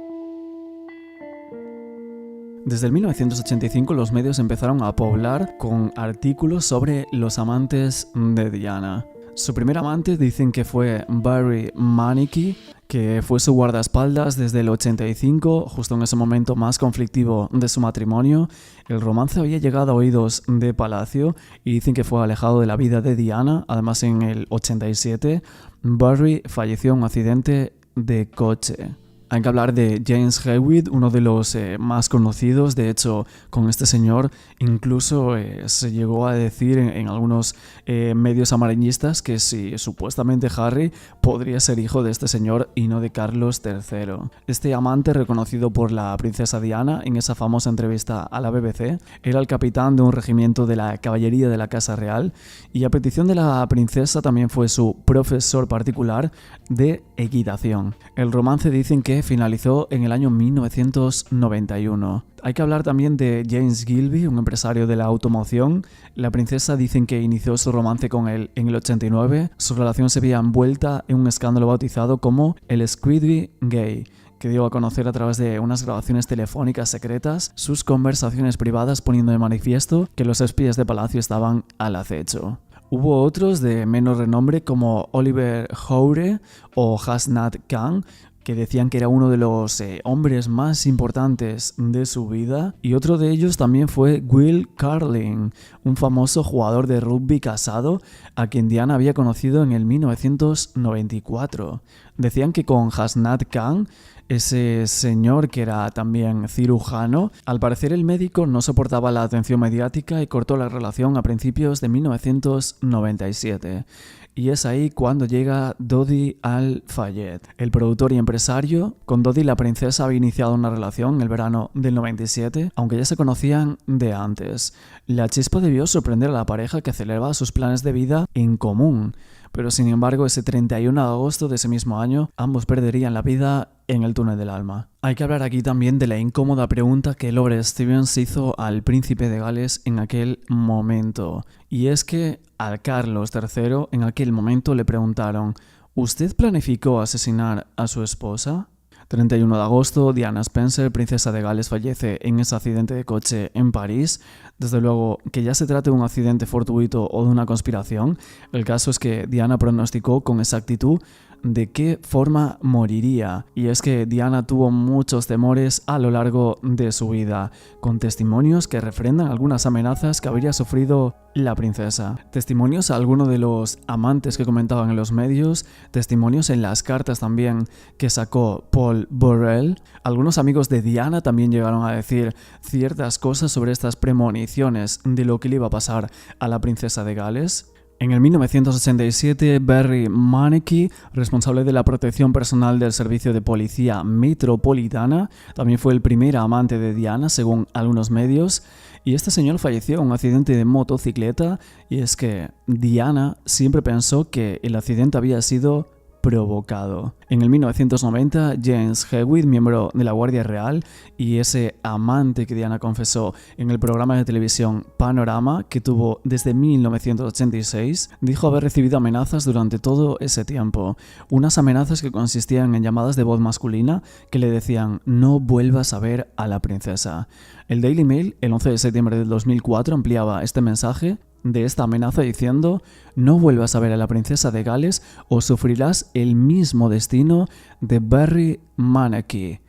Desde el 1985 los medios empezaron a poblar con artículos sobre los amantes de Diana. Su primer amante dicen que fue Barry Manicky, que fue su guardaespaldas desde el 85, justo en ese momento más conflictivo de su matrimonio. El romance había llegado a oídos de Palacio y dicen que fue alejado de la vida de Diana. Además, en el 87, Barry falleció en un accidente de coche. Hay que hablar de James Hewitt, uno de los más conocidos. De hecho, con este señor incluso se llegó a decir en algunos medios amarillistas que si supuestamente Harry podría ser hijo de este señor y no de Carlos III. Este amante, reconocido por la princesa Diana en esa famosa entrevista a la BBC, era el capitán de un regimiento de la caballería de la Casa Real y a petición de la princesa también fue su profesor particular de equitación. El romance dicen que finalizó en el año 1991. Hay que hablar también de James Gilby, un empresario de la automoción. La princesa dicen que inició su romance con él en el 89. Su relación se veía envuelta en un escándalo bautizado como el Squidby Gay, que dio a conocer a través de unas grabaciones telefónicas secretas sus conversaciones privadas, poniendo de manifiesto que los espías de Palacio estaban al acecho. Hubo otros de menos renombre como Oliver Houre o Hasnat Khan, que decían que era uno de los hombres más importantes de su vida, y otro de ellos también fue Will Carling, un famoso jugador de rugby casado a quien Diana había conocido en el 1994. Decían que con Hasnat Khan, ese señor que era también cirujano, al parecer el médico no soportaba la atención mediática y cortó la relación a principios de 1997. Y es ahí cuando llega Dodi Al-Fayed, el productor y empresario. Con Dodi la princesa había iniciado una relación en el verano del 97, aunque ya se conocían de antes. La chispa debió sorprender a la pareja, que celebraba sus planes de vida en común. Pero sin embargo, ese 31 de agosto de ese mismo año, ambos perderían la vida en el túnel del alma. Hay que hablar aquí también de la incómoda pregunta que Lord Stevens hizo al príncipe de Gales en aquel momento. Y es que a Carlos III en aquel momento le preguntaron: ¿usted planificó asesinar a su esposa? 31 de agosto, Diana Spencer, princesa de Gales, fallece en ese accidente de coche en París. Desde luego, que ya se trate de un accidente fortuito o de una conspiración, el caso es que Diana pronosticó con exactitud de qué forma moriría. Y es que Diana tuvo muchos temores a lo largo de su vida, con testimonios que refrendan algunas amenazas que habría sufrido la princesa. Testimonios a algunos de los amantes que comentaban en los medios, testimonios en las cartas también que sacó Paul Burrell. Algunos amigos de Diana también llegaron a decir ciertas cosas sobre estas premoniciones de lo que le iba a pasar a la princesa de Gales. En el 1987, Barry Maneki, responsable de la protección personal del Servicio de Policía Metropolitana, también fue el primer amante de Diana, según algunos medios, y este señor falleció en un accidente de motocicleta, y es que Diana siempre pensó que el accidente había sido provocado. En el 1990, James Hewitt, miembro de la Guardia Real y ese amante que Diana confesó en el programa de televisión Panorama, que tuvo desde 1986, dijo haber recibido amenazas durante todo ese tiempo. Unas amenazas que consistían en llamadas de voz masculina que le decían «no vuelvas a ver a la princesa». El Daily Mail, el 11 de septiembre del 2004, ampliaba este mensaje de esta amenaza diciendo «no vuelvas a ver a la princesa de Gales o sufrirás el mismo destino de Barry Maneki».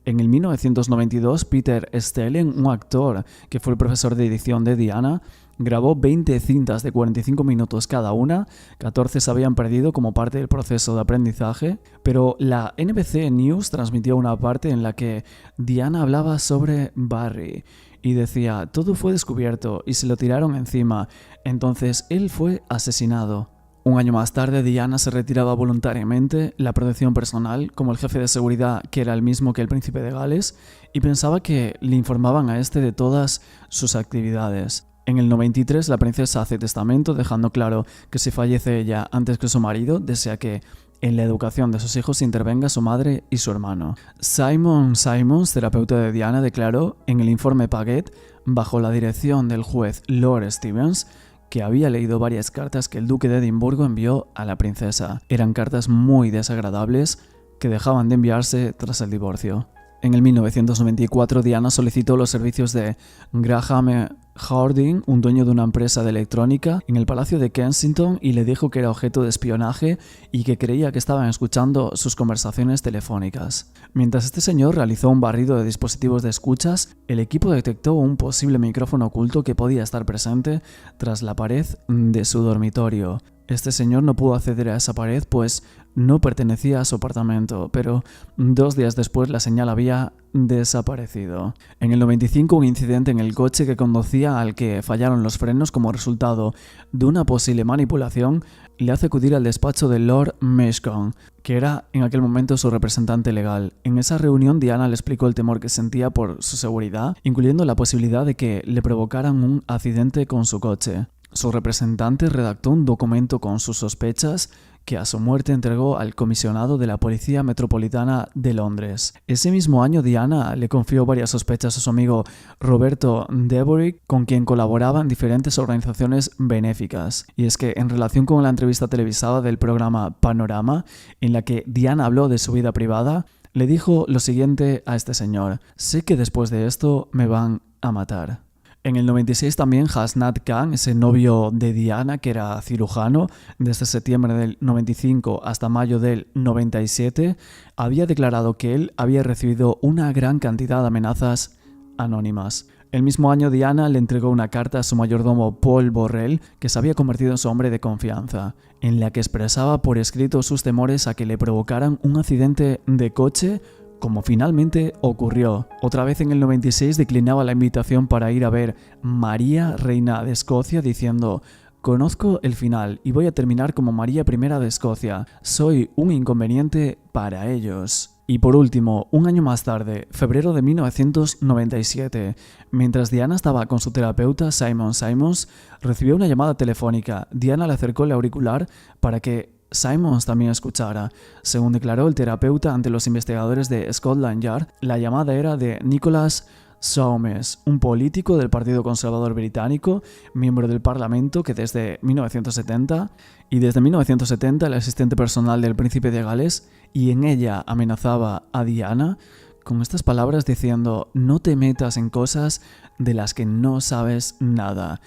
En el 1992, Peter Stelling, un actor que fue el profesor de edición de Diana, grabó 20 cintas de 45 minutos cada una, 14 se habían perdido como parte del proceso de aprendizaje, pero la NBC News transmitió una parte en la que Diana hablaba sobre Barry y decía, todo fue descubierto y se lo tiraron encima, entonces él fue asesinado. Un año más tarde, Diana se retiraba voluntariamente la protección personal como el jefe de seguridad, que era el mismo que el príncipe de Gales, y pensaba que le informaban a este de todas sus actividades. En el 93, la princesa hace testamento, dejando claro que si fallece ella antes que su marido, desea que en la educación de sus hijos intervenga su madre y su hermano. Simon Simons, terapeuta de Diana, declaró en el informe Paget, bajo la dirección del juez Lord Stevens, que había leído varias cartas que el duque de Edimburgo envió a la princesa. Eran cartas muy desagradables que dejaban de enviarse tras el divorcio. En el 1994, Diana solicitó los servicios de Graham Harding, un dueño de una empresa de electrónica, en el Palacio de Kensington y le dijo que era objeto de espionaje y que creía que estaban escuchando sus conversaciones telefónicas. Mientras este señor realizó un barrido de dispositivos de escuchas, el equipo detectó un posible micrófono oculto que podía estar presente tras la pared de su dormitorio. Este señor no pudo acceder a esa pared pues no pertenecía a su apartamento, pero 2 días después la señal había desaparecido. En el 95, un incidente en el coche que conducía al que fallaron los frenos como resultado de una posible manipulación le hace acudir al despacho de Lord Mashcombe, que era en aquel momento su representante legal. En esa reunión, Diana le explicó el temor que sentía por su seguridad, incluyendo la posibilidad de que le provocaran un accidente con su coche. Su representante redactó un documento con sus sospechas que a su muerte entregó al comisionado de la Policía Metropolitana de Londres. Ese mismo año, Diana le confió varias sospechas a su amigo Roberto Deboric, con quien colaboraba en diferentes organizaciones benéficas. Y es que en relación con la entrevista televisada del programa Panorama, en la que Diana habló de su vida privada, le dijo lo siguiente a este señor: «Sé que después de esto me van a matar». En el 96 también Hasnat Khan, ese novio de Diana que era cirujano, desde septiembre del 95 hasta mayo del 97, había declarado que él había recibido una gran cantidad de amenazas anónimas. El mismo año, Diana le entregó una carta a su mayordomo Paul Burrell, que se había convertido en su hombre de confianza, en la que expresaba por escrito sus temores a que le provocaran un accidente de coche, como finalmente ocurrió. Otra vez en el 96 declinaba la invitación para ir a ver María, reina de Escocia, diciendo: «Conozco el final y voy a terminar como María I de Escocia. Soy un inconveniente para ellos». Y por último, un año más tarde, febrero de 1997, mientras Diana estaba con su terapeuta Simon Simons, recibió una llamada telefónica. Diana le acercó el auricular para que Simons también escuchara. Según declaró el terapeuta ante los investigadores de Scotland Yard, la llamada era de Nicholas Soames, un político del Partido Conservador Británico, miembro del Parlamento que desde 1970 el asistente personal del príncipe de Gales, y en ella amenazaba a Diana con estas palabras diciendo: «No te metas en cosas de las que no sabes nada».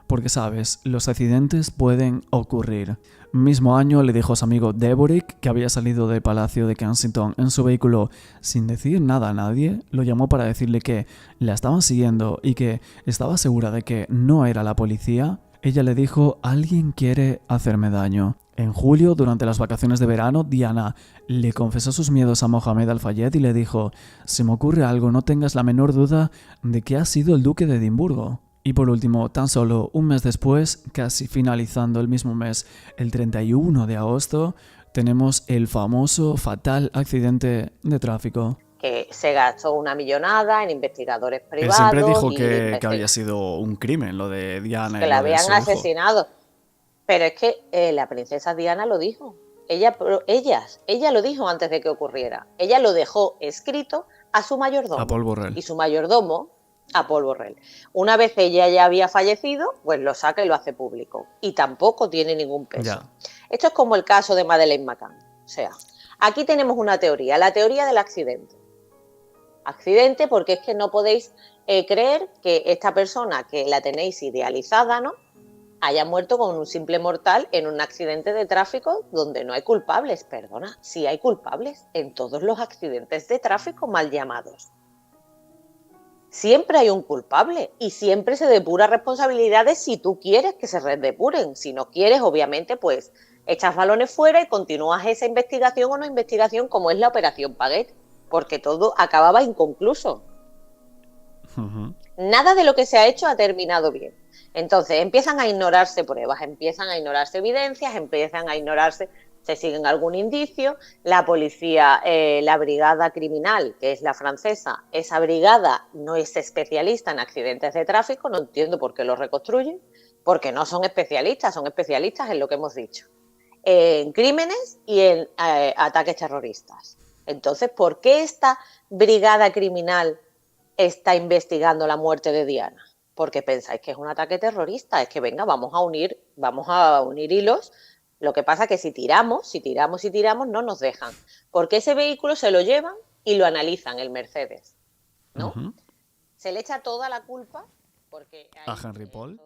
porque sabes, los accidentes pueden ocurrir. Mismo año le dijo a su amigo Deboric, que había salido del Palacio de Kensington en su vehículo sin decir nada a nadie, lo llamó para decirle que la estaban siguiendo y que estaba segura de que no era la policía. Ella le dijo: alguien quiere hacerme daño. En julio, durante las vacaciones de verano, Diana le confesó sus miedos a Mohamed Al-Fayed y le dijo: si me ocurre algo, no tengas la menor duda de que ha sido el duque de Edimburgo. Y por último, tan solo un mes después, casi finalizando el mismo mes, el 31 de agosto, tenemos el famoso fatal accidente de tráfico. Que se gastó una millonada en investigadores privados. Él siempre dijo que había sido un crimen lo de Diana. Que la habían asesinado. Pero es que la princesa Diana lo dijo. Ella lo dijo antes de que ocurriera. Ella lo dejó escrito a su mayordomo. A Paul Borrell. Y su mayordomo, a Paul Borrell. Una vez ella ya había fallecido, pues lo saca y lo hace público. Y tampoco tiene ningún peso. Ya. Esto es como el caso de Madeleine McCann. O sea, aquí tenemos una teoría, la teoría del accidente. Accidente porque es que no podéis creer que esta persona que la tenéis idealizada, ¿no?, haya muerto con un simple mortal en un accidente de tráfico donde no hay culpables. Perdona, sí hay culpables en todos los accidentes de tráfico mal llamados. Siempre hay un culpable y siempre se depura responsabilidades si tú quieres que se depuren. Si no quieres, obviamente, pues echas balones fuera y continúas esa investigación o no investigación, como es la Operación Paguet, porque todo acababa inconcluso. Nada de lo que se ha hecho ha terminado bien. Entonces empiezan a ignorarse pruebas, empiezan a ignorarse evidencias, empiezan a ignorarse, se siguen algún indicio. La policía, la brigada criminal, que es la francesa, esa brigada no es especialista en accidentes de tráfico, no entiendo por qué lo reconstruyen, porque no son especialistas, son especialistas en lo que hemos dicho, en crímenes y en ataques terroristas. Entonces, ¿por qué esta brigada criminal está investigando la muerte de Diana? Porque pensáis que es un ataque terrorista. Es que venga, vamos a unir hilos. Lo que pasa es que si tiramos, no nos dejan. Porque ese vehículo se lo llevan y lo analizan, el Mercedes, ¿no? Se le echa toda la culpa porque a Henry Paul.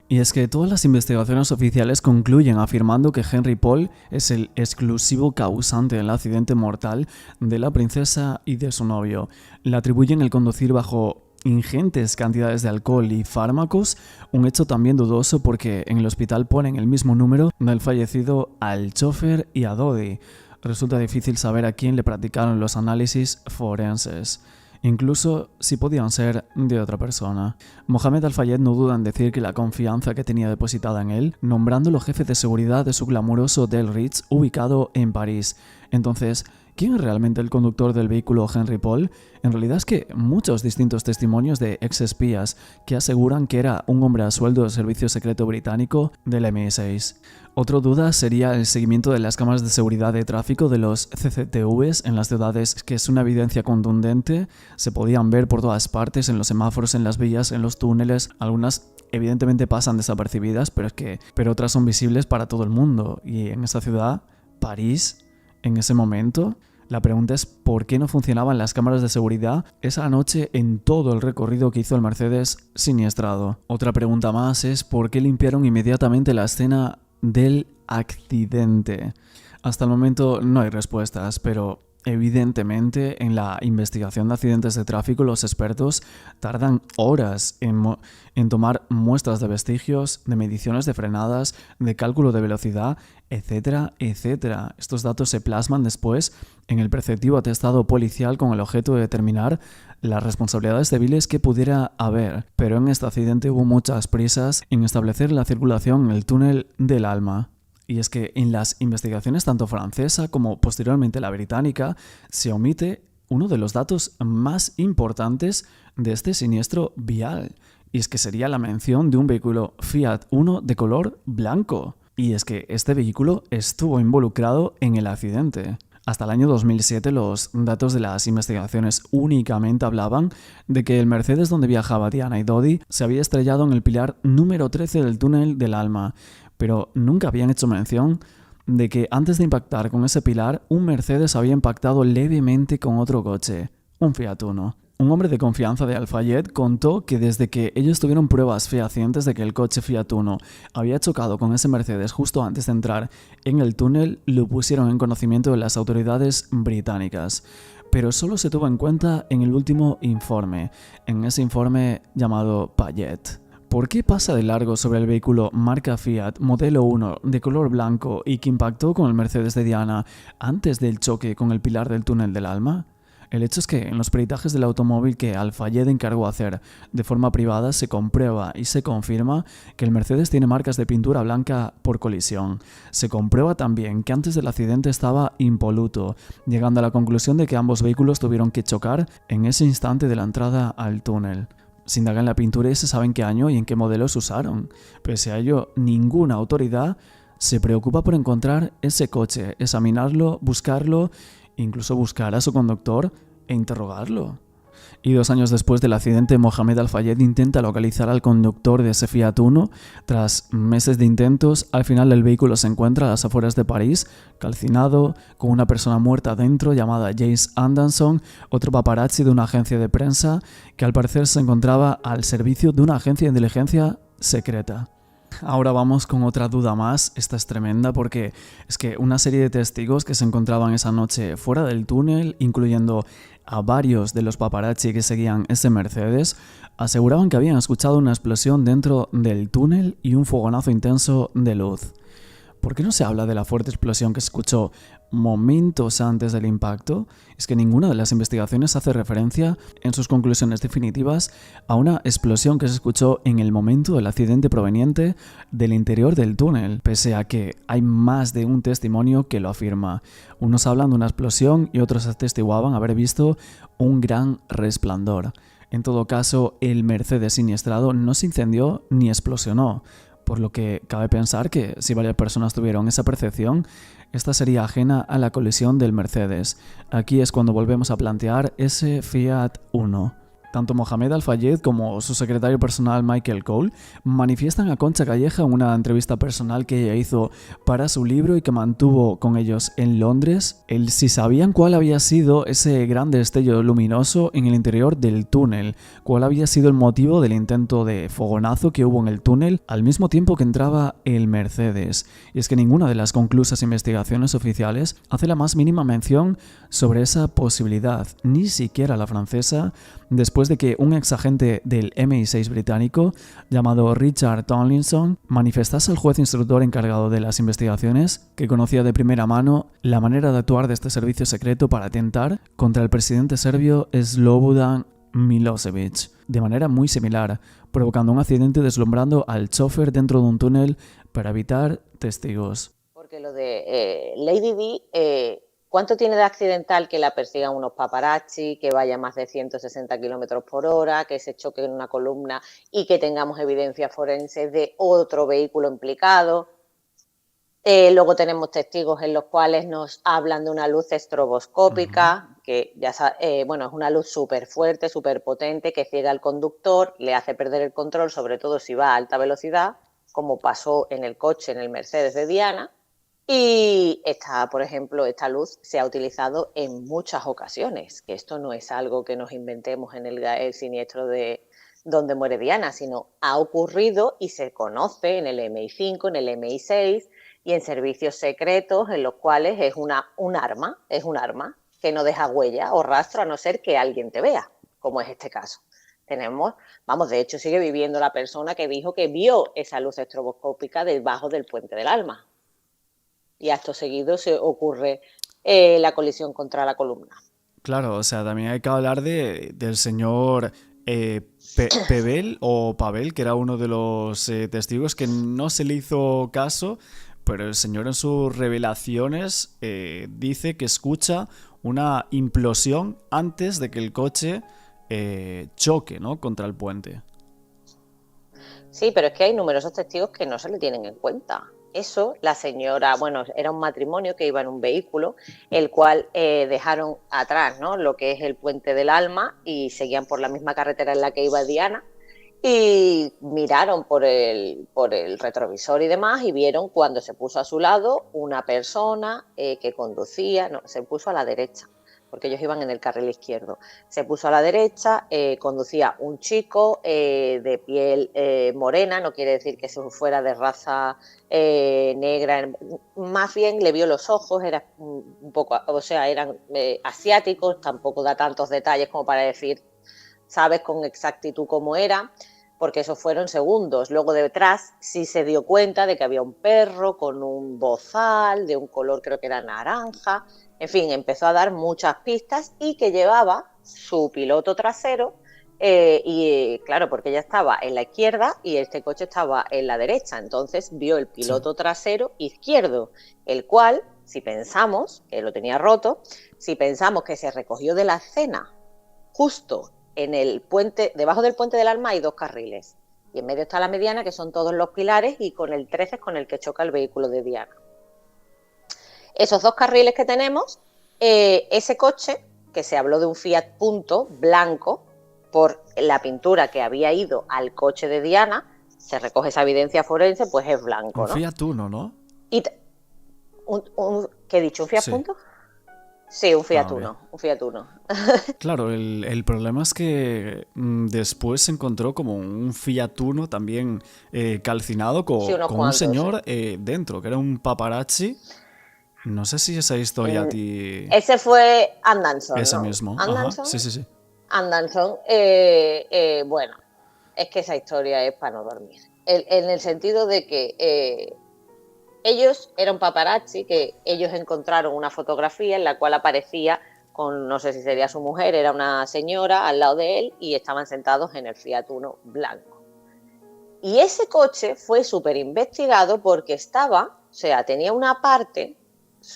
Y es que todas las investigaciones oficiales concluyen afirmando que Henry Paul es el exclusivo causante del accidente mortal de la princesa y de su novio. Le atribuyen el conducir bajo ingentes cantidades de alcohol y fármacos, un hecho también dudoso porque en el hospital ponen el mismo número del fallecido al chofer y a Dodi. Resulta difícil saber a quién le practicaron los análisis forenses, incluso si podían ser de otra persona. Mohamed Al-Fayed no duda en decir que la confianza que tenía depositada en él, nombrándolo jefe de seguridad de su glamuroso Hotel Ritz ubicado en París. Entonces, ¿quién es realmente el conductor del vehículo Henry Paul? En realidad es que muchos distintos testimonios de ex-espías que aseguran que era un hombre a sueldo del Servicio Secreto Británico del MI6. Otra duda sería el seguimiento de las cámaras de seguridad de tráfico de los CCTVs en las ciudades, que es una evidencia contundente. Se podían ver por todas partes, en los semáforos, en las vías, en los túneles. Algunas evidentemente pasan desapercibidas, pero otras son visibles para todo el mundo. Y en esa ciudad, París, en ese momento, la pregunta es ¿por qué no funcionaban las cámaras de seguridad esa noche en todo el recorrido que hizo el Mercedes siniestrado? Otra pregunta más es ¿por qué limpiaron inmediatamente la escena del accidente? Hasta el momento no hay respuestas, pero evidentemente en la investigación de accidentes de tráfico los expertos tardan horas en tomar muestras de vestigios, de mediciones de frenadas, de cálculo de velocidad, etcétera, etcétera. Estos datos se plasman después en el preceptivo atestado policial con el objeto de determinar las responsabilidades civiles que pudiera haber. Pero en este accidente hubo muchas prisas en establecer la circulación en el túnel del Alma. Y es que en las investigaciones tanto francesa como posteriormente la británica se omite uno de los datos más importantes de este siniestro vial. Y es que sería la mención de un vehículo Fiat Uno de color blanco. Y es que este vehículo estuvo involucrado en el accidente. Hasta el año 2007 los datos de las investigaciones únicamente hablaban de que el Mercedes donde viajaba Diana y Dodi se había estrellado en el pilar número 13 del túnel del Alma. Pero nunca habían hecho mención de que antes de impactar con ese pilar, un Mercedes había impactado levemente con otro coche, un Fiat Uno. Un hombre de confianza de Al-Fayed contó que desde que ellos tuvieron pruebas fehacientes de que el coche Fiat Uno había chocado con ese Mercedes justo antes de entrar en el túnel, lo pusieron en conocimiento de las autoridades británicas. Pero solo se tuvo en cuenta en el último informe, en ese informe llamado Payet. ¿Por qué pasa de largo sobre el vehículo marca Fiat modelo 1 de color blanco y que impactó con el Mercedes de Diana antes del choque con el pilar del túnel del Alma? El hecho es que en los peritajes del automóvil que Al-Fayed encargó hacer de forma privada se comprueba y se confirma que el Mercedes tiene marcas de pintura blanca por colisión. Se comprueba también que antes del accidente estaba impoluto, llegando a la conclusión de que ambos vehículos tuvieron que chocar en ese instante de la entrada al túnel. Se indaga en la pintura y se sabe en qué año y en qué modelos usaron. Pese a ello, ninguna autoridad se preocupa por encontrar ese coche, examinarlo, buscarlo, incluso buscar a su conductor e interrogarlo. Y 2 años después del accidente, Mohamed Al-Fayed intenta localizar al conductor de ese Fiat Uno. Tras meses de intentos, al final el vehículo se encuentra a las afueras de París, calcinado, con una persona muerta dentro llamada Jace Anderson, otro paparazzi de una agencia de prensa que al parecer se encontraba al servicio de una agencia de inteligencia secreta. Ahora vamos con otra duda más. Esta es tremenda porque es que una serie de testigos que se encontraban esa noche fuera del túnel, incluyendo a varios de los paparazzi que seguían ese Mercedes, aseguraban que habían escuchado una explosión dentro del túnel y un fogonazo intenso de luz. ¿Por qué no se habla de la fuerte explosión que se escuchó momentos antes del impacto? Es que ninguna de las investigaciones hace referencia en sus conclusiones definitivas a una explosión que se escuchó en el momento del accidente proveniente del interior del túnel, pese a que hay más de un testimonio que lo afirma. Unos hablan de una explosión y otros atestiguaban haber visto un gran resplandor. En todo caso, el Mercedes siniestrado no se incendió ni explosionó, por lo que cabe pensar que si varias personas tuvieron esa percepción, esta sería ajena a la colisión del Mercedes. Aquí es cuando volvemos a plantear ese Fiat Uno. Tanto Mohamed Al-Fayed como su secretario personal Michael Cole manifiestan a Concha Calleja en una entrevista personal que ella hizo para su libro y que mantuvo con ellos en Londres, el si sabían cuál había sido ese gran destello luminoso en el interior del túnel, cuál había sido el motivo del intento de fogonazo que hubo en el túnel al mismo tiempo que entraba el Mercedes. Y es que ninguna de las conclusas investigaciones oficiales hace la más mínima mención sobre esa posibilidad, ni siquiera la francesa, después de que un exagente del MI6 británico llamado Richard Tomlinson manifestase al juez instructor encargado de las investigaciones que conocía de primera mano la manera de actuar de este servicio secreto para atentar contra el presidente serbio Slobodan Milosevic, de manera muy similar, provocando un accidente deslumbrando al chofer dentro de un túnel para evitar testigos. Porque lo de Lady Di... ¿Cuánto tiene de accidental que la persigan unos paparazzi, que vaya más de 160 kilómetros por hora, que se choque en una columna y que tengamos evidencia forense de otro vehículo implicado? Luego tenemos testigos en los cuales nos hablan de una luz estroboscópica, que ya es una luz súper fuerte, súper potente, que ciega al conductor, le hace perder el control, sobre todo si va a alta velocidad, como pasó en el coche, en el Mercedes de Diana. Y por ejemplo, esta luz se ha utilizado en muchas ocasiones, que esto no es algo que nos inventemos en el siniestro de donde muere Diana, sino ha ocurrido y se conoce en el MI5, en el MI6 y en servicios secretos en los cuales es un arma que no deja huella o rastro a no ser que alguien te vea, como es este caso. De hecho sigue viviendo la persona que dijo que vio esa luz estroboscópica debajo del puente del Alma. Y acto seguido se ocurre la colisión contra la columna. Claro, o sea, también hay que hablar del señor Pavel, que era uno de los testigos que no se le hizo caso, pero el señor en sus revelaciones dice que escucha una implosión antes de que el coche choque, ¿no?, contra el puente. Sí, pero es que hay numerosos testigos que no se le tienen en cuenta. Eso, la señora, era un matrimonio que iba en un vehículo, el cual dejaron atrás, ¿no?, lo que es el puente del Alma y seguían por la misma carretera en la que iba Diana y miraron por el retrovisor y demás y vieron cuando se puso a su lado una persona que conducía, se puso a la derecha, porque ellos iban en el carril izquierdo. Se puso a la derecha, conducía un chico de piel morena, no quiere decir que eso fuera de raza negra, más bien le vio los ojos, era un poco, o sea, eran asiáticos, tampoco da tantos detalles como para decir, sabes con exactitud cómo era, porque esos fueron segundos. Luego detrás sí se dio cuenta de que había un perro con un bozal de un color, creo que era naranja. En fin, empezó a dar muchas pistas y que llevaba su piloto trasero y claro, porque ella estaba en la izquierda y este coche estaba en la derecha. Entonces vio el piloto trasero izquierdo, el cual, si pensamos que lo tenía roto, si pensamos que se recogió de la escena justo en el puente, debajo del puente del Alma hay 2 carriles y en medio está la mediana, que son todos los pilares, y con el 13 es con el que choca el vehículo de Diana. Esos 2 carriles que tenemos, ese coche, que se habló de un Fiat Punto blanco, por la pintura que había ido al coche de Diana, se recoge esa evidencia forense, pues es blanco, ¿no? Un Fiat Uno, ¿no? Y ¿qué he dicho? ¿Un Fiat Punto? Sí, un Fiat Uno, un Fiat Uno. Claro, el problema es que después se encontró como un Fiat Uno también calcinado con un señor dentro, que era un paparazzi. No sé si esa historia a ti... Ese fue Anderson, Ese ¿no? mismo. Anderson. Ajá. Sí. Anderson, bueno, es que esa historia es para no dormir. En el sentido de que ellos eran paparazzi, que ellos encontraron una fotografía en la cual aparecía con, no sé si sería su mujer, era una señora al lado de él y estaban sentados en el Fiat Uno blanco. Y ese coche fue súper investigado porque tenía una parte,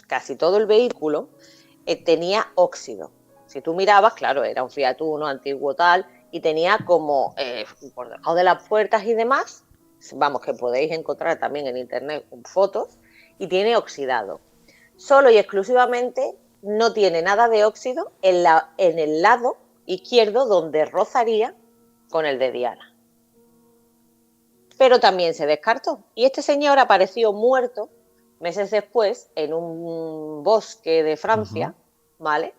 casi todo el vehículo, tenía óxido. Si tú mirabas, claro, era un Fiat Uno antiguo tal, y tenía como por debajo de las puertas y demás, vamos, que podéis encontrar también en internet fotos, y tiene oxidado. Solo y exclusivamente no tiene nada de óxido en el lado izquierdo donde rozaría con el de Diana. Pero también se descartó. Y este señor apareció muerto meses después en un bosque de Francia, ¿vale?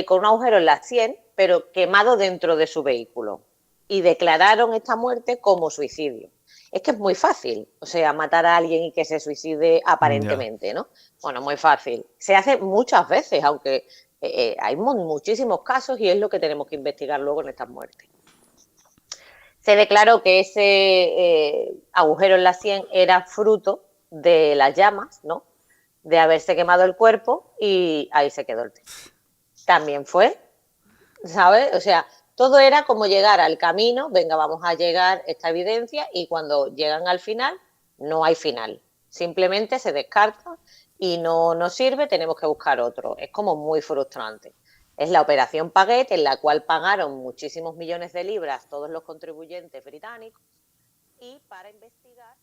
Con un agujero en la sien, pero quemado dentro de su vehículo. Y declararon esta muerte como suicidio. Es que es muy fácil, o sea, matar a alguien y que se suicide aparentemente, ¿no? Bueno, muy fácil. Se hace muchas veces, aunque hay muchísimos casos y es lo que tenemos que investigar luego en estas muertes. Se declaró que ese agujero en la sien era fruto de las llamas, ¿no? De haberse quemado el cuerpo y ahí se quedó el tema. También fue, ¿sabes? O sea, todo era como llegar al camino, venga, vamos a llegar esta evidencia, y cuando llegan al final, no hay final. Simplemente se descarta y no nos sirve, tenemos que buscar otro. Es como muy frustrante. Es la operación Paget, en la cual pagaron muchísimos millones de libras todos los contribuyentes británicos, y para investigar...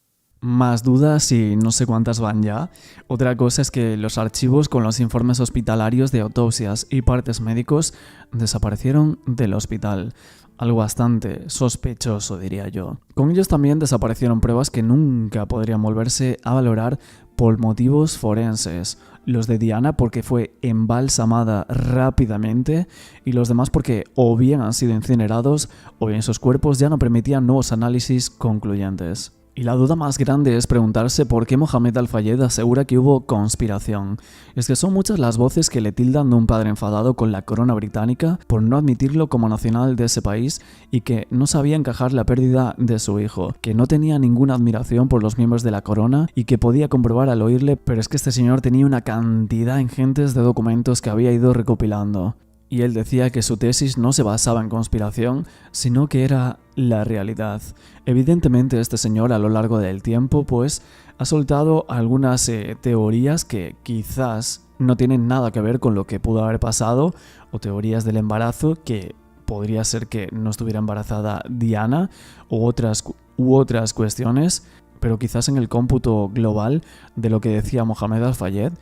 Más dudas y no sé cuántas van ya. Otra cosa es que los archivos con los informes hospitalarios de autopsias y partes médicos desaparecieron del hospital. Algo bastante sospechoso, diría yo. Con ellos también desaparecieron pruebas que nunca podrían volverse a valorar por motivos forenses. Los de Diana porque fue embalsamada rápidamente, y los demás porque o bien han sido incinerados o bien sus cuerpos ya no permitían nuevos análisis concluyentes. Y la duda más grande es preguntarse por qué Mohamed Al-Fayed asegura que hubo conspiración. Es que son muchas las voces que le tildan de un padre enfadado con la corona británica por no admitirlo como nacional de ese país y que no sabía encajar la pérdida de su hijo, que no tenía ninguna admiración por los miembros de la corona y que podía comprobar al oírle, pero es que este señor tenía una cantidad ingentes de documentos que había ido recopilando. Y él decía que su tesis no se basaba en conspiración, sino que era la realidad. Evidentemente este señor a lo largo del tiempo pues ha soltado algunas teorías que quizás no tienen nada que ver con lo que pudo haber pasado, o teorías del embarazo, que podría ser que no estuviera embarazada Diana, u otras cuestiones, pero quizás en el cómputo global de lo que decía Mohamed Al-Fayed,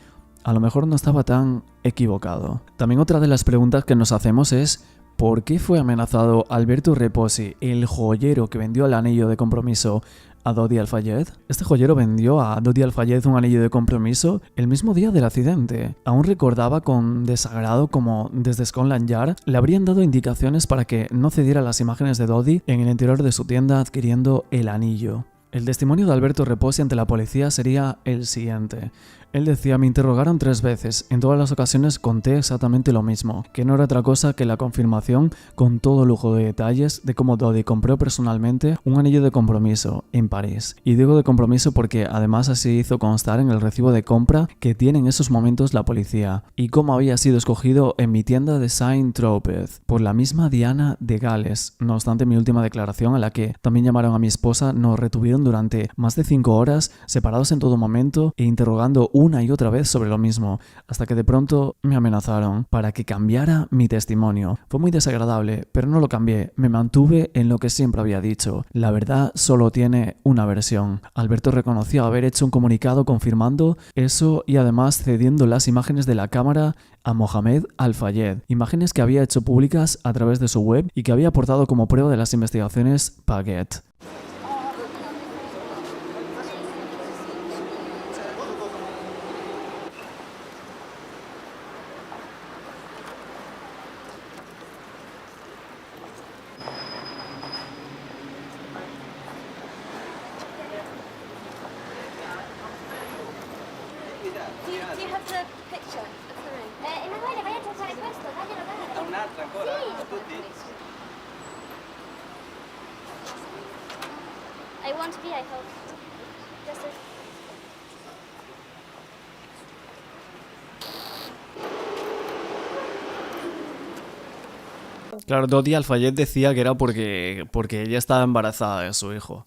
a lo mejor no estaba tan equivocado. También otra de las preguntas que nos hacemos es ¿por qué fue amenazado Alberto Reposi, el joyero que vendió el anillo de compromiso a Dodi Al-Fayed? Este joyero vendió a Dodi Al-Fayed un anillo de compromiso el mismo día del accidente. Aún recordaba con desagrado como desde Scotland Yard le habrían dado indicaciones para que no cediera las imágenes de Dodi en el interior de su tienda adquiriendo el anillo. El testimonio de Alberto Reposi ante la policía sería el siguiente. Él decía: me interrogaron 3 veces, en todas las ocasiones conté exactamente lo mismo, que no era otra cosa que la confirmación con todo lujo de detalles de cómo Dodi compró personalmente un anillo de compromiso en París. Y digo de compromiso porque además así hizo constar en el recibo de compra que tiene en esos momentos la policía, y cómo había sido escogido en mi tienda de Saint-Tropez por la misma Diana de Gales. No obstante, mi última declaración, a la que también llamaron a mi esposa, nos retuvieron durante más de 5 horas, separados en todo momento e interrogando una y otra vez sobre lo mismo, hasta que de pronto me amenazaron para que cambiara mi testimonio. Fue muy desagradable, pero no lo cambié, me mantuve en lo que siempre había dicho. La verdad solo tiene una versión. Alberto reconoció haber hecho un comunicado confirmando eso y además cediendo las imágenes de la cámara a Mohamed Al-Fayed, imágenes que había hecho públicas a través de su web y que había aportado como prueba de las investigaciones Paget. I want to be, I hope. Just a... Claro, Dodi Al-Fayed decía que era porque ella estaba embarazada de su hijo.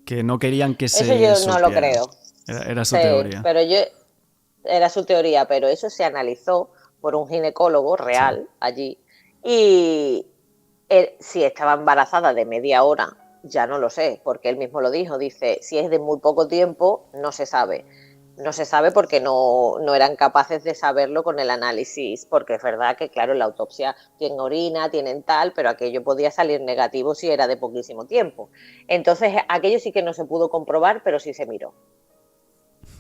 Que no querían que se supiera. Eso yo no lo creo. Era su teoría. Pero era su teoría, pero eso se analizó por un ginecólogo real allí. Y si estaba embarazada de media hora, ya no lo sé, porque él mismo lo dijo. Dice, si es de muy poco tiempo, no se sabe. No se sabe porque no eran capaces de saberlo con el análisis, porque es verdad que, claro, en la autopsia tienen orina, tienen tal, pero aquello podía salir negativo si era de poquísimo tiempo. Entonces, aquello sí que no se pudo comprobar, pero sí se miró.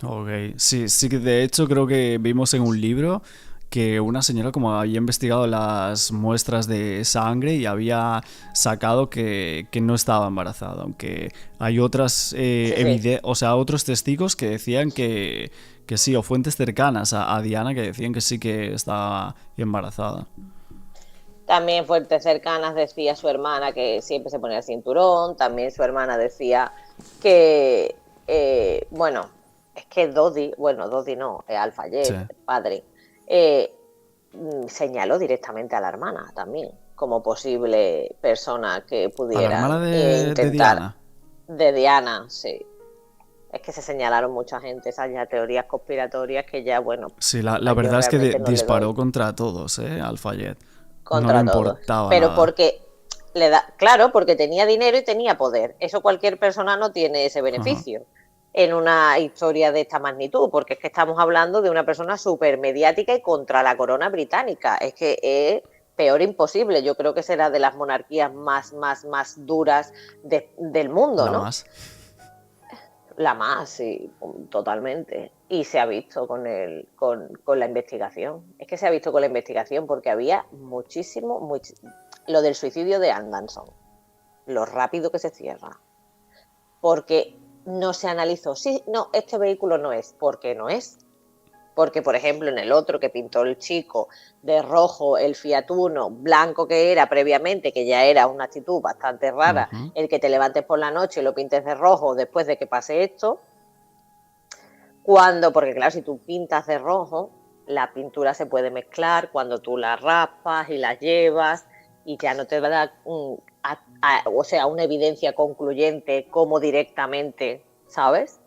Ok, sí que de hecho creo que vimos en un libro que una señora como había investigado las muestras de sangre y había sacado que no estaba embarazada, aunque hay otras otros testigos que decían que sí, o fuentes cercanas a Diana que decían que sí que estaba embarazada. También fuentes cercanas decía su hermana que siempre se ponía el cinturón, también su hermana decía que, es que Dodi no, Al-Fayed, sí, el padre, señaló directamente a la hermana también como posible persona que pudiera ¿A la hermana de Diana? De Diana, sí. Es que se señalaron mucha gente, esas ya teorías conspiratorias que ya, bueno... Sí, la verdad es que disparó contra todos, Al-Fayed. Contra no le todos. importaba pero nada. Porque porque tenía dinero y tenía poder. Eso cualquier persona no tiene ese beneficio. Ajá. En una historia de esta magnitud, porque es que estamos hablando de una persona súper mediática y contra la corona británica. Es que es peor imposible. Yo creo que será de las monarquías más duras del mundo, ¿no? La más, sí, totalmente. Y se ha visto con la investigación. Es que se ha visto con la investigación porque había muchísimo... Lo del suicidio de Anderson, lo rápido que se cierra. Porque... no se analizó, sí, no, este vehículo no es, ¿por qué no es? Porque, por ejemplo, en el otro que pintó el chico de rojo, el Fiat Uno, blanco que era previamente, que ya era una actitud bastante rara, el que te levantes por la noche y lo pintes de rojo después de que pase esto, porque claro, si tú pintas de rojo, la pintura se puede mezclar cuando tú la raspas y la llevas y ya no te va a dar... una evidencia concluyente como directamente, ¿sabes?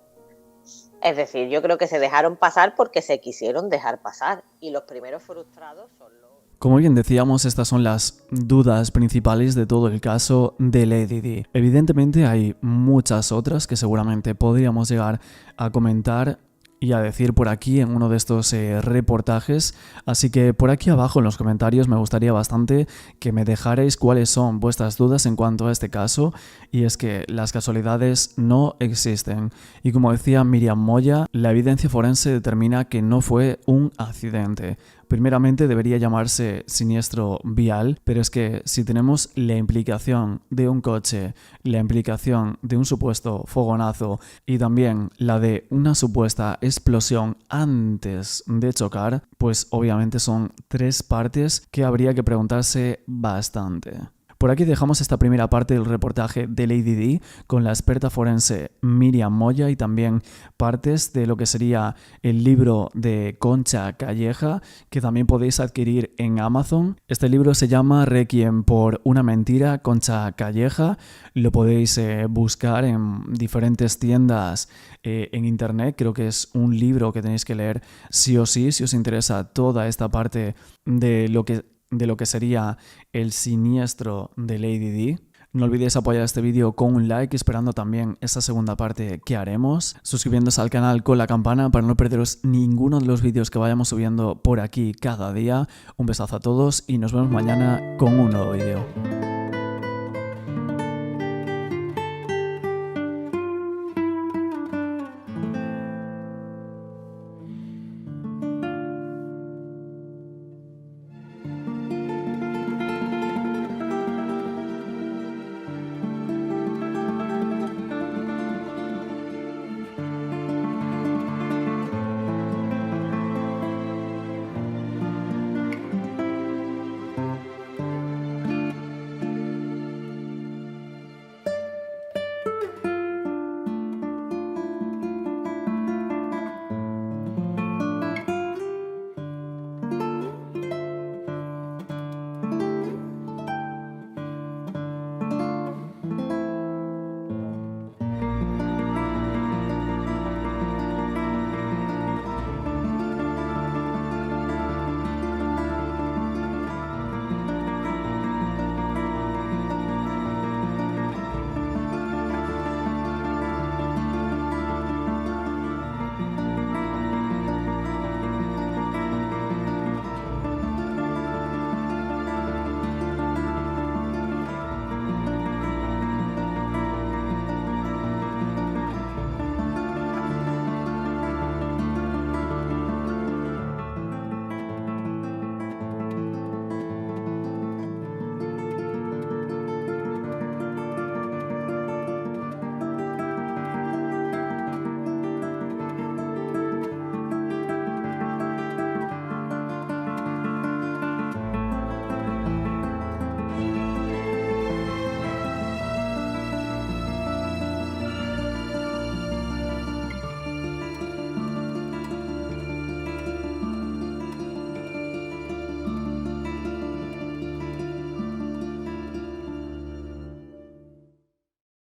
Es decir, yo creo que se dejaron pasar porque se quisieron dejar pasar y los primeros frustrados son los... Como bien decíamos, estas son las dudas principales de todo el caso de Lady Di. Evidentemente hay muchas otras que seguramente podríamos llegar a comentar y a decir por aquí en uno de estos reportajes. Así que por aquí abajo en los comentarios me gustaría bastante que me dejarais cuáles son vuestras dudas en cuanto a este caso, y es que las casualidades no existen. Y como decía Miriam Moya, la evidencia forense determina que no fue un accidente. Primeramente debería llamarse siniestro vial, pero es que si tenemos la implicación de un coche, la implicación de un supuesto fogonazo y también la de una supuesta explosión antes de chocar, pues obviamente son tres partes que habría que preguntarse bastante. Por aquí dejamos esta primera parte del reportaje de Lady Di con la experta forense Miriam Moya y también partes de lo que sería el libro de Concha Calleja, que también podéis adquirir en Amazon. Este libro se llama Requiem por una mentira, Concha Calleja. Lo podéis buscar en diferentes tiendas en internet. Creo que es un libro que tenéis que leer sí o sí, si os interesa toda esta parte de lo que sería el siniestro de Lady Di. No olvidéis apoyar este vídeo con un like, esperando también esa segunda parte que haremos, suscribiéndose al canal con la campana para no perderos ninguno de los vídeos que vayamos subiendo por aquí cada día. Un besazo a todos y nos vemos mañana con un nuevo vídeo.